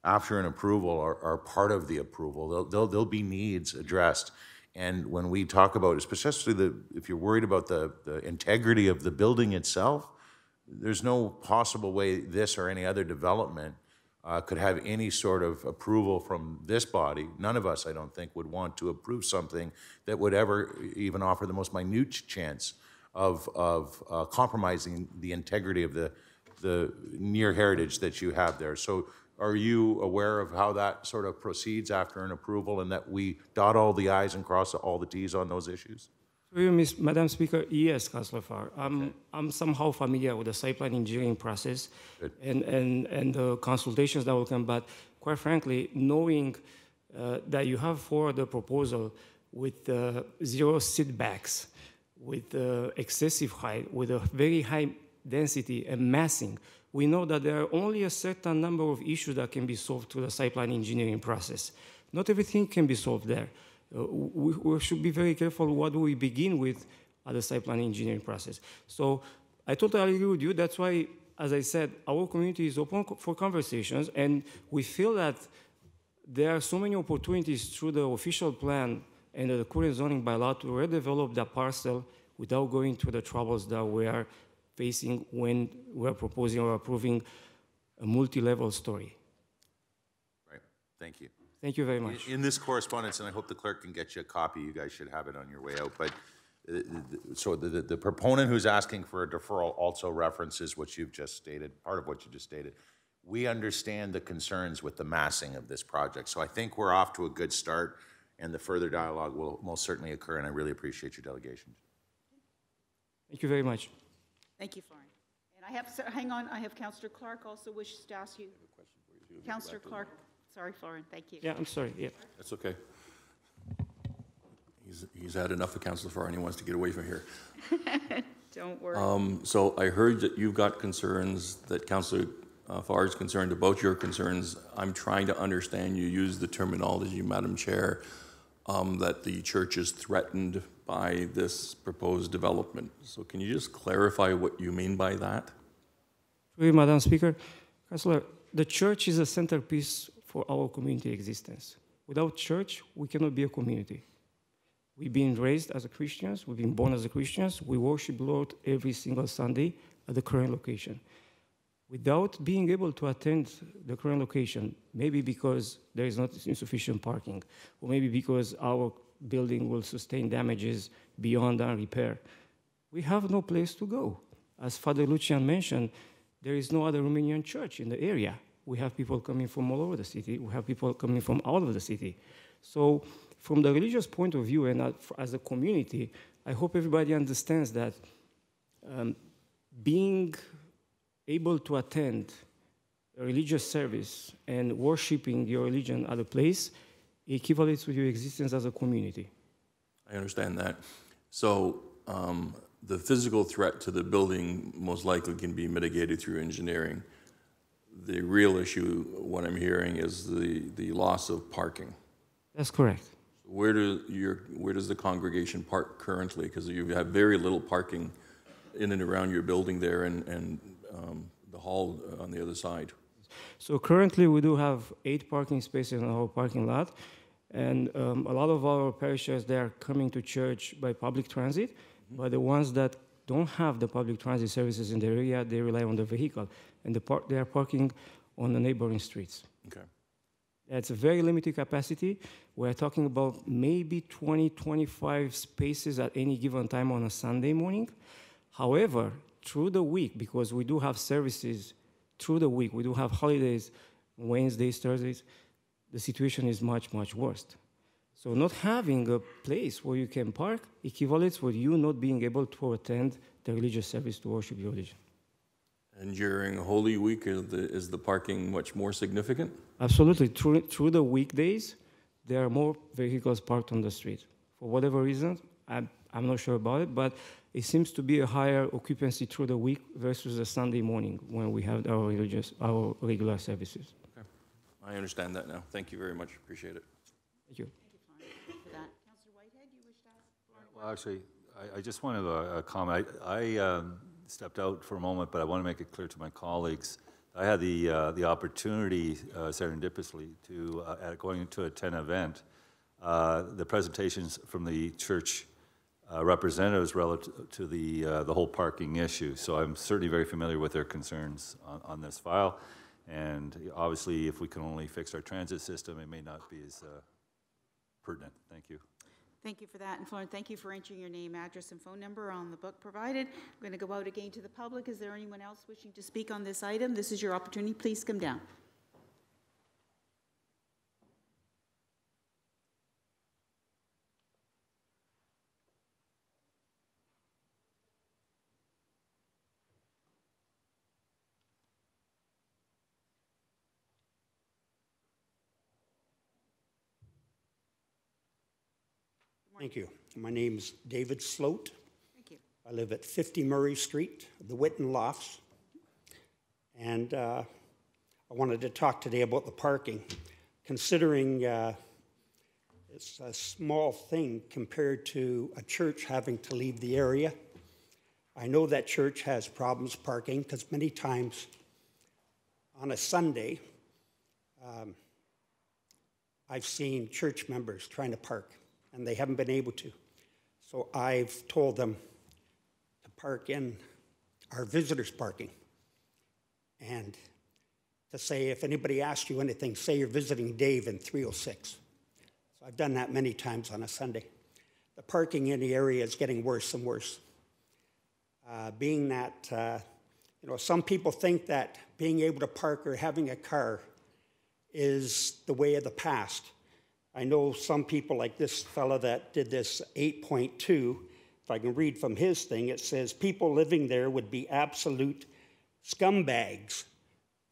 Speaker 4: after an approval are part of the approval. There'll be needs addressed. And when we talk about, especially if you're worried about the integrity of the building itself, there's no possible way this or any other development could have any sort of approval from this body. None of us, I don't think, would want to approve something that would ever even offer the most minute chance of compromising the integrity of the near heritage that you have there. So are you aware of how that sort of proceeds after an approval and that we dot all the I's and cross all the T's on those issues?
Speaker 13: Madam Speaker, yes, Councillor Farr. I'm somehow familiar with the site plan engineering process and the consultations that will come, but quite frankly, knowing that you have for the proposal with zero setbacks, with excessive height, with a very high density and massing, we know that there are only a certain number of issues that can be solved through the site plan engineering process. Not everything can be solved there. We should be very careful what do we begin with at the site plan engineering process. So I totally agree with you. That's why, as I said, our community is open for conversations, and we feel that there are so many opportunities through the official plan and the current zoning bylaw to redevelop the parcel without going through the troubles that we are facing when we're proposing or approving a multi-level story.
Speaker 4: Right. Thank you.
Speaker 13: Thank you very much.
Speaker 4: In this correspondence, and I hope the clerk can get you a copy, you guys should have it on your way out, but so the proponent who's asking for a deferral also references what you've just stated, part of what you just stated. We understand the concerns with the massing of this project, so I think we're off to a good start, and the further dialogue will most certainly occur, and I really appreciate your delegation.
Speaker 13: Thank you very much.
Speaker 1: Thank you, Florin. And I have, hang on, I have Councillor Clark also wishes to ask you. Councillor Clark, sorry, Florin, thank you.
Speaker 13: Yeah, I'm sorry, yeah.
Speaker 8: That's okay. He's had enough of Councillor Farr and he wants to get away from here.
Speaker 1: Don't worry.
Speaker 8: So I heard that you've got concerns, that Councillor Farr is concerned about your concerns. I'm trying to understand, you use the terminology, Madam Chair, that the church is threatened by this proposed development. So can you just clarify what you mean by that?
Speaker 13: Madam Speaker, Councillor, the church is a centerpiece for our community existence. Without church, we cannot be a community. We've been raised as Christians, we've been born as Christians, we worship Lord every single Sunday at the current location. Without being able to attend the current location, maybe because there is not insufficient parking, or maybe because our building will sustain damages beyond our repair, we have no place to go. As Father Lucian mentioned, there is no other Romanian church in the area. We have people coming from all over the city. We have people coming from out of the city. So from the religious point of view and as a community, I hope everybody understands that being able to attend a religious service and worshiping your religion at a place equivalates with your existence as a community.
Speaker 8: I understand that. So the physical threat to the building most likely can be mitigated through engineering. The real issue, what I'm hearing, is the loss of parking.
Speaker 13: That's correct.
Speaker 8: Where does the congregation park currently? Because you have very little parking in and around your building there and the hall on the other side.
Speaker 13: So currently we do have 8 parking spaces in our parking lot, and a lot of our parishioners, they are coming to church by public transit, but the ones that don't have the public transit services in the area, they rely on the vehicle, and they are parking on the neighboring streets.
Speaker 8: Okay.
Speaker 13: It's a very limited capacity. We're talking about maybe 20, 25 spaces at any given time on a Sunday morning. However, through the week, because we do have services through the week, we do have holidays, Wednesdays, Thursdays, the situation is much, much worse. So not having a place where you can park equivalates with you not being able to attend the religious service to worship your religion.
Speaker 8: And during Holy Week, is the parking much more significant?
Speaker 13: Absolutely. Through the weekdays, there are more vehicles parked on the street. For whatever reason, I'm not sure about it, but it seems to be a higher occupancy through the week versus a Sunday morning when we have our regular services.
Speaker 8: Okay. I understand that now. Thank you very much. Appreciate it.
Speaker 13: Thank you.
Speaker 1: Councillor Whitehead, you wish to ask?
Speaker 7: Well, actually, I just wanted a comment. I stepped out for a moment, but I want to make it clear to my colleagues. I had the opportunity, serendipitously, to going to attend an event, the presentations from the church representatives relative to the whole parking issue. So I'm certainly very familiar with their concerns on this file. And obviously, if we can only fix our transit system, it may not be as pertinent. Thank you.
Speaker 1: Thank you for that. And Florence, thank you for entering your name, address, and phone number on the book provided. I'm going to go out again to the public. Is there anyone else wishing to speak on this item? This is your opportunity. Please come down.
Speaker 14: Thank you. My name's David Sloat.
Speaker 1: Thank you.
Speaker 14: I live at 50 Murray Street, the Whitten Lofts. And I wanted to talk today about the parking. Considering it's a small thing compared to a church having to leave the area. I know that church has problems parking because many times on a Sunday, I've seen church members trying to park, and they haven't been able to. So I've told them to park in our visitors' parking. And to say, if anybody asks you anything, say you're visiting Dave in 306. So I've done that many times on a Sunday. The parking in the area is getting worse and worse. Being that, some people think that being able to park or having a car is the way of the past. I know some people like this fellow that did this 8.2, if I can read from his thing, it says people living there would be absolute scumbags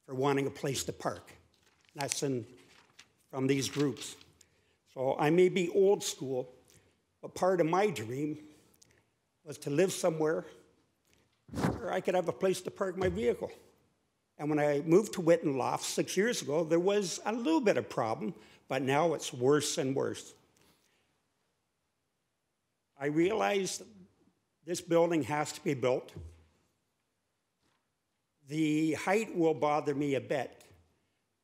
Speaker 14: for wanting a place to park. That's from these groups. So I may be old school, but part of my dream was to live somewhere where I could have a place to park my vehicle. And when I moved to Whitten Lofts 6 years ago, there was a little bit of problem, but now it's worse and worse. I realized this building has to be built. The height will bother me a bit,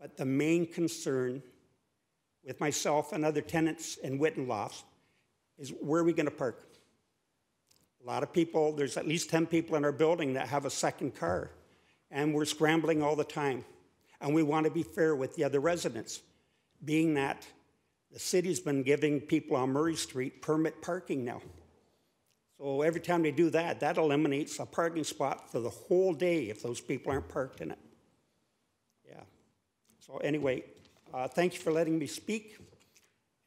Speaker 14: but the main concern with myself and other tenants in Whitten Lofts is where are we going to park? A lot of people, there's at least 10 people in our building that have a second car, and we're scrambling all the time. And we want to be fair with the other residents, being that the city's been giving people on Murray Street permit parking now. So every time they do that, that eliminates a parking spot for the whole day if those people aren't parked in it. Yeah. So anyway, thank you for letting me speak.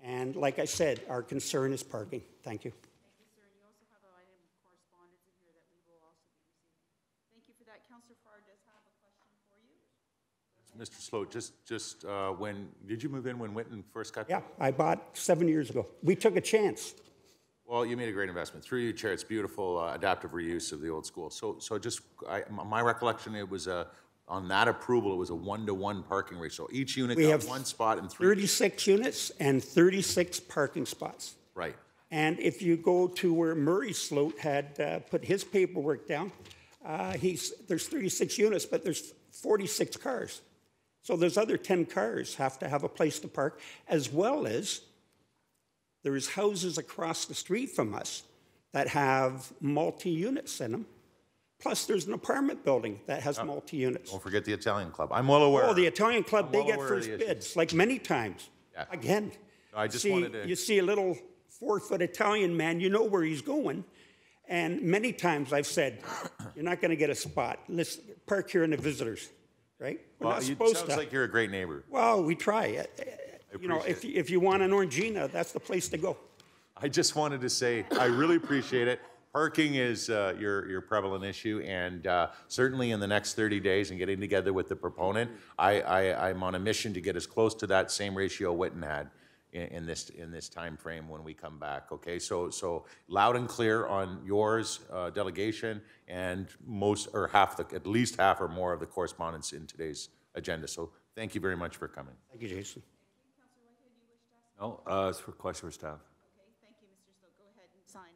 Speaker 14: And like I said, our concern is parking. Thank you.
Speaker 1: Thank you, sir. And you also have an item of correspondence in here that we will also be receiving. Thank you for that. Councillor Farr does have a question for you.
Speaker 4: Sloat, just when, did you move in when Whitten first got?
Speaker 14: Yeah, I bought 7 years ago. We took a chance.
Speaker 4: Well, you made a great investment. Through your chair, it's beautiful adaptive reuse of the old school. So just, my recollection, it was on that approval, it was a 1-to-1 parking ratio. Each unit
Speaker 14: We
Speaker 4: got
Speaker 14: have
Speaker 4: one spot and
Speaker 14: 36 units and 36 parking spots.
Speaker 4: Right.
Speaker 14: And if you go to where Murray Sloat had put his paperwork down, there's 36 units, but there's 46 cars. So those other 10 cars have to have a place to park, as well as there's houses across the street from us that have multi-units in them. Plus, there's an apartment building that has multi-units.
Speaker 4: Don't forget the Italian Club. I'm well aware.
Speaker 14: Oh, the Italian Club,
Speaker 4: I'm
Speaker 14: they
Speaker 4: well
Speaker 14: get
Speaker 4: aware of
Speaker 14: first
Speaker 4: the
Speaker 14: bids, like many times.
Speaker 4: Yeah.
Speaker 14: Again,
Speaker 4: I just wanted to.
Speaker 14: you see a little 4-foot Italian man, you know where he's going. And many times I've said, you're not going to get a spot. Let's park here in the visitors, right? We're not supposed
Speaker 4: sounds
Speaker 14: to.
Speaker 4: like you're a great neighbor.
Speaker 14: Well, we try. You know, if you want an Orangina, that's the place to go.
Speaker 4: I just wanted to say, I really appreciate it. Parking is your prevalent issue, and certainly in the next 30 days and getting together with the proponent, I'm on a mission to get as close to that same ratio Whitten had in this time frame when we come back. Okay, so loud and clear on yours delegation and at least half or more of the correspondence in today's agenda. So thank you very much for coming.
Speaker 14: Thank you, Jason.
Speaker 7: No, it's for question for staff.
Speaker 1: Okay, thank you, Mr. Sloat. Go ahead and sign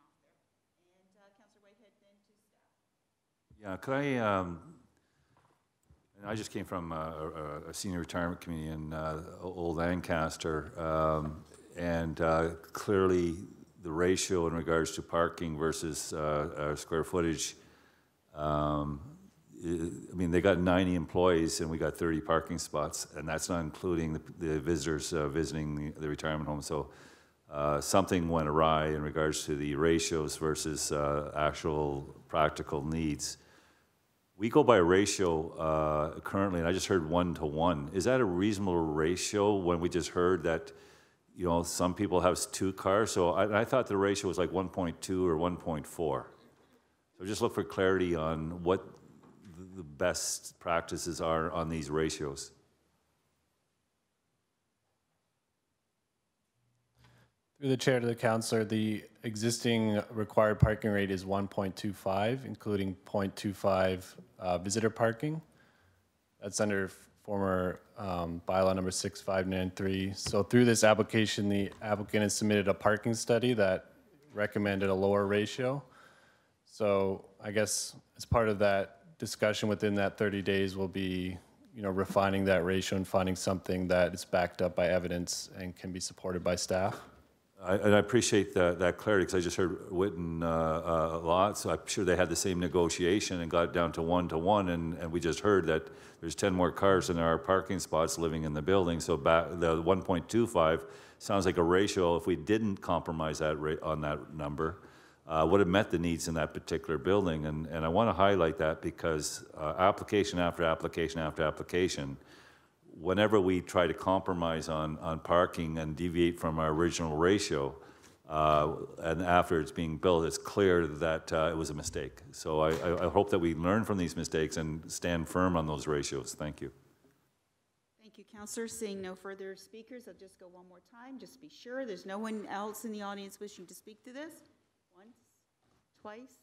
Speaker 1: off there. And Councillor Whitehead, then to staff.
Speaker 7: Yeah, could and I just came from a senior retirement community in Old Lancaster, and clearly the ratio in regards to parking versus square footage, I mean, they got 90 employees and we got 30 parking spots, and that's not including the visitors visiting the retirement home. So something went awry in regards to the ratios versus actual practical needs. We go by ratio currently, and I just heard 1-to-1. Is that a reasonable ratio when we just heard that, you know, some people have 2 cars? So I thought the ratio was like 1.2 or 1.4. So just look for clarity on what the best practices are on these ratios.
Speaker 15: Through the chair to the councillor, the existing required parking rate is 1.25, including 0.25 visitor parking. That's under former bylaw number 6593. So through this application, the applicant has submitted a parking study that recommended a lower ratio. So I guess as part of that discussion within that 30 days will be, you know, refining that ratio and finding something that is backed up by evidence and can be supported by staff.
Speaker 7: And I appreciate that clarity, because I just heard Whitten a lot, so I'm sure they had the same negotiation and got it down to 1-to-1, and we just heard that there's 10 more cars than there are parking spots living in the building, so the 1.25 sounds like a ratio, if we didn't compromise that rate on that number, would have met the needs in that particular building. And I want to highlight that because application after application after application, whenever we try to compromise on parking and deviate from our original ratio, and after it's being built, it's clear that it was a mistake. So I hope that we learn from these mistakes and stand firm on those ratios. Thank you.
Speaker 1: Thank you, Councillor. Seeing no further speakers, I'll just go one more time. Just be sure there's no one else in the audience wishing to speak to this. Once, twice,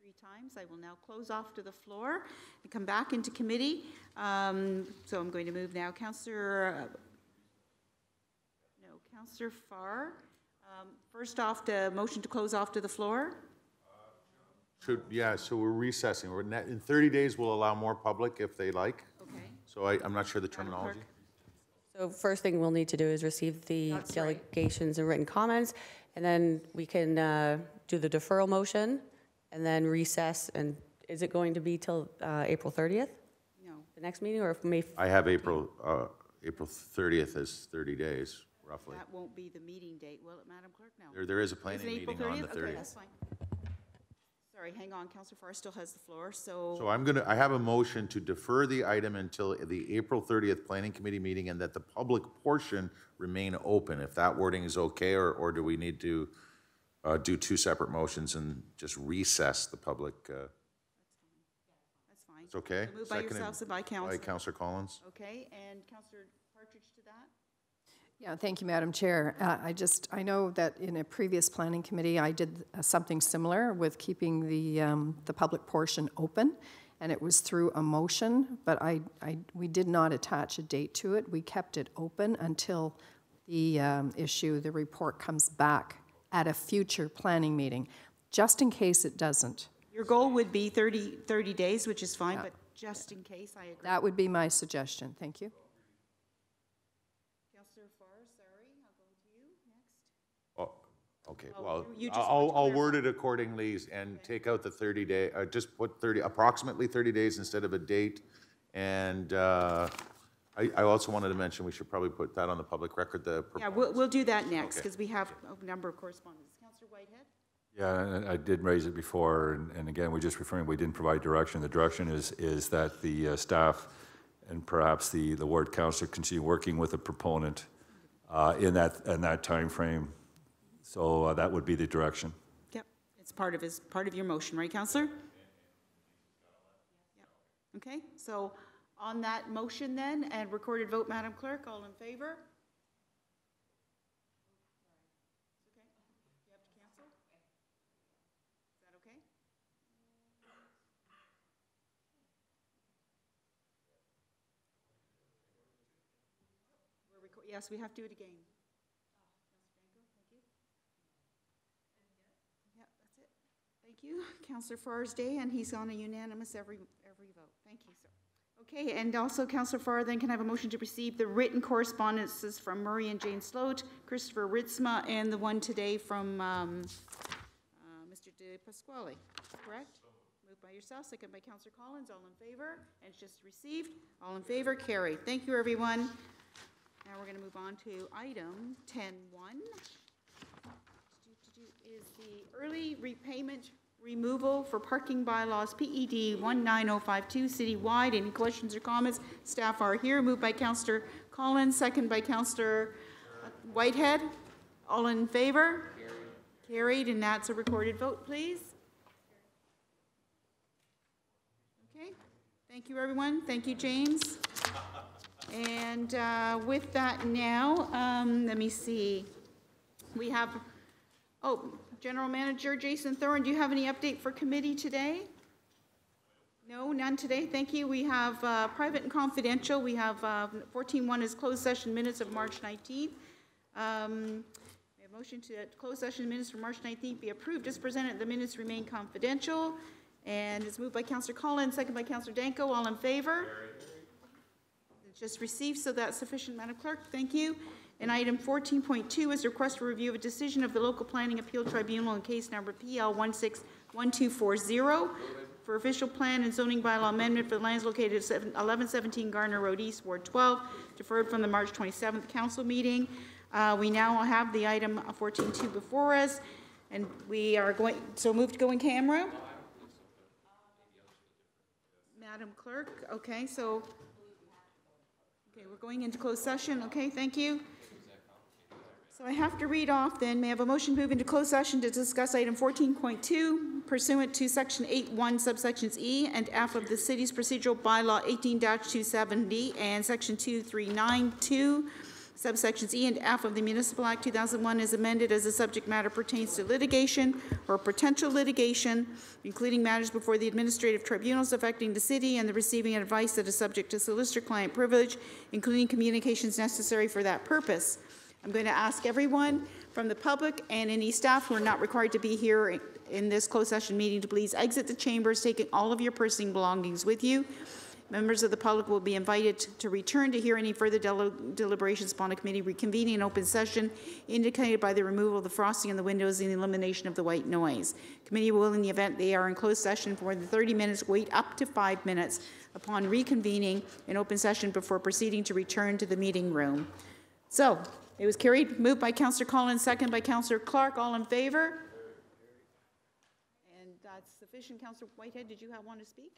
Speaker 1: 3 times. I will now close off to the floor and come back into committee. So I'm going to move now. Councillor Farr. First off, the motion to close off to the floor.
Speaker 4: So we're recessing. In 30 days, we'll allow more public if they like.
Speaker 1: Okay.
Speaker 4: So I'm not sure the terminology.
Speaker 2: So first thing we'll need to do is receive the delegations and written comments, and then we can do the deferral motion, and then recess. And is it going to be till April 30th?
Speaker 1: No.
Speaker 2: The next meeting, or May?
Speaker 4: I have April 30th as 30 days, roughly.
Speaker 1: That won't be the meeting date, will it, Madam Clerk? No.
Speaker 4: There is a planning
Speaker 1: April
Speaker 4: meeting on the 30th.
Speaker 1: Okay, that's fine. Sorry, hang on. Councillor Farr still has the floor. So
Speaker 4: I have a motion to defer the item until the April 30th Planning Committee meeting, and that the public portion remain open. If that wording is okay, or do we need to do 2 separate motions and just recess the public?
Speaker 1: That's fine.
Speaker 4: That's okay?
Speaker 1: Moved by
Speaker 4: Seconded
Speaker 1: yourself, and by
Speaker 4: By
Speaker 1: Councillor.
Speaker 4: Councillor Collins.
Speaker 1: Okay, and Councillor Partridge to that?
Speaker 3: Yeah, thank you, Madam Chair. I know that in a previous planning committee, I did something similar with keeping the public portion open, and it was through a motion, but we did not attach a date to it. We kept it open until the the report comes back at a future planning meeting, just in case it doesn't.
Speaker 1: Your goal would be 30 days, which is fine, but just in case, I agree.
Speaker 3: That would be my suggestion. Thank you.
Speaker 1: Councillor Farr, sorry, I'll go to you next.
Speaker 4: Oh, okay,
Speaker 1: Oh,
Speaker 4: well,
Speaker 1: you just want to
Speaker 4: I'll
Speaker 1: clarify.
Speaker 4: word it accordingly and take out the 30-day, just put approximately 30 days instead of a date. And I also wanted to mention, we should probably put that on the public record,
Speaker 1: Yeah, we'll do that next,
Speaker 4: Okay.
Speaker 1: because we have a number of correspondence. Councillor Whitehead?
Speaker 7: Yeah, and I did raise it before, and again, we're just referring, we didn't provide direction. The direction is that the staff and perhaps the ward councillor continue working with the proponent in that timeframe. So that would be the direction.
Speaker 1: Yep, it's part of your motion, right, Councillor? Yep. Okay, so on that motion then, and recorded vote, Madam Clerk, all in favor? Okay, you have to cancel? Is that okay? Yes, we have to do it again. Yeah, that's it. Thank you, Councillor Farr's day, and he's on a unanimous every vote. Thank you, sir. Okay, and also Councillor Farr then can I have a motion to receive the written correspondences from Murray and Jane Sloat, Christopher Ritzma, and the one today from Mr. De Pasquale, correct? Moved by yourself, second by Councillor Collins, all in favor, and it's just received. All in favor, carried. Thank you, everyone. Now we're going to move on to item 10.1. Is the early repayment removal for parking bylaws, PED 19052, citywide. Any questions or comments? Staff are here. Moved by Councillor Collins, second by Councillor Whitehead. All in favor? Carried, and that's a recorded vote, please. Okay. Thank you, everyone. Thank you, James. And with that now, let me see. We have, General Manager Jason Thorne, do you have any update for committee today? No, none today. Thank you. We have private and confidential. We have 14.1 is closed session minutes of March 19th. We have motion to closed session minutes for March 19th be approved as presented. The minutes remain confidential. And it's moved by Councillor Collins, second by Councillor Danko. All in favor? It's just received, so that's sufficient, Madam Clerk. Thank you. And item 14.2 is a request for review of a decision of the Local Planning Appeal Tribunal in case number PL 161240 for official plan and zoning bylaw amendment for the lands located at 1117 Gardner Road East, Ward 12, deferred from the March 27th council meeting. We now have the item 14.2 before us, and we are going, so move to go in camera. Madam Clerk, okay, so, okay, we're going into closed session. Okay, thank you. So I have to read off then. May I have a motion to move into closed session to discuss item 14.2 pursuant to section 8.1 subsections E and F of the city's procedural bylaw 18-270 and section 2392 subsections E and F of the Municipal Act 2001 is amended as the subject matter pertains to litigation or potential litigation, including matters before the administrative tribunals affecting the city and the receiving advice that is subject to solicitor-client privilege, including communications necessary for that purpose. I'm going to ask everyone from the public and any staff who are not required to be here in this closed session meeting to please exit the chambers, taking all of your personal belongings with you. Members of the public will be invited to return to hear any further deliberations upon a committee reconvening an open session indicated by the removal of the frosting on the windows and the elimination of the white noise. Committee will, in the event they are in closed session for more than 30 minutes, wait up to 5 minutes upon reconvening an open session before proceeding to return to the meeting room. So, it was carried, moved by Councillor Collins, second by Councillor Clark. All in favor? And that's sufficient. Councillor Whitehead, did you want to speak?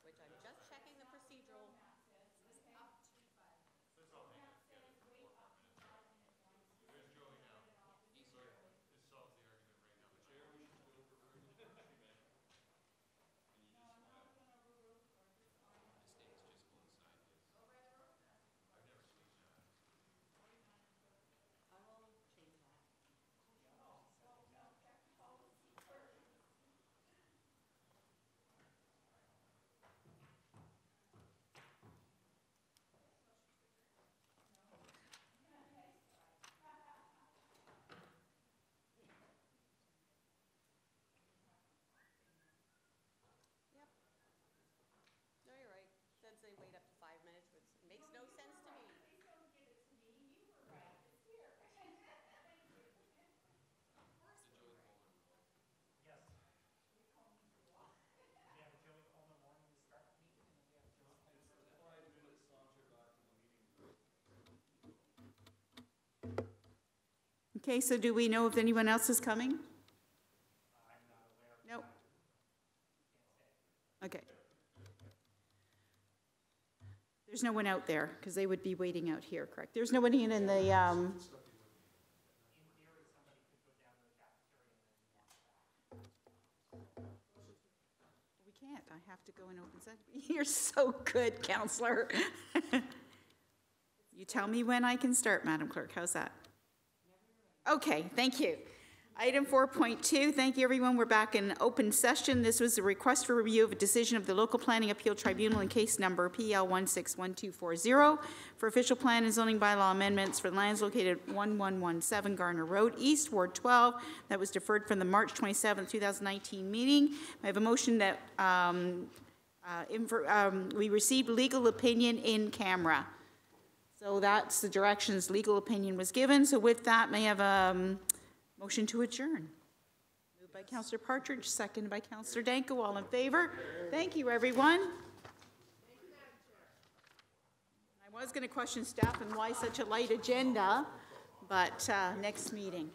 Speaker 2: which I'm just checking the procedural. No, you're right. Says they wait up to 5 minutes, which makes no sense to me.
Speaker 1: Okay, so do we know if anyone else is coming? No. Okay. There's no one out there, because they would be waiting out here, correct? There's nobody in the, we can't, I have to go in open session. You're so good, Counselor. You tell me when I can start, Madam Clerk, how's that? Okay, thank you. Item 4.2, thank you everyone, we're back in open session. This was a request for review of a decision of the Local Planning Appeal Tribunal in case number PL 161240 for official plan and zoning bylaw amendments for lands located 1117 Garner Road, East, Ward 12, that was deferred from the March 27, 2019 meeting. I have a motion that we received legal opinion in camera. So that's the directions legal opinion was given. So with that, may I have a motion to adjourn? Moved by Councillor Partridge, seconded by Councillor Danko. All in favor? Thank you, everyone. I was going to question staff and why such a light agenda, but next meeting.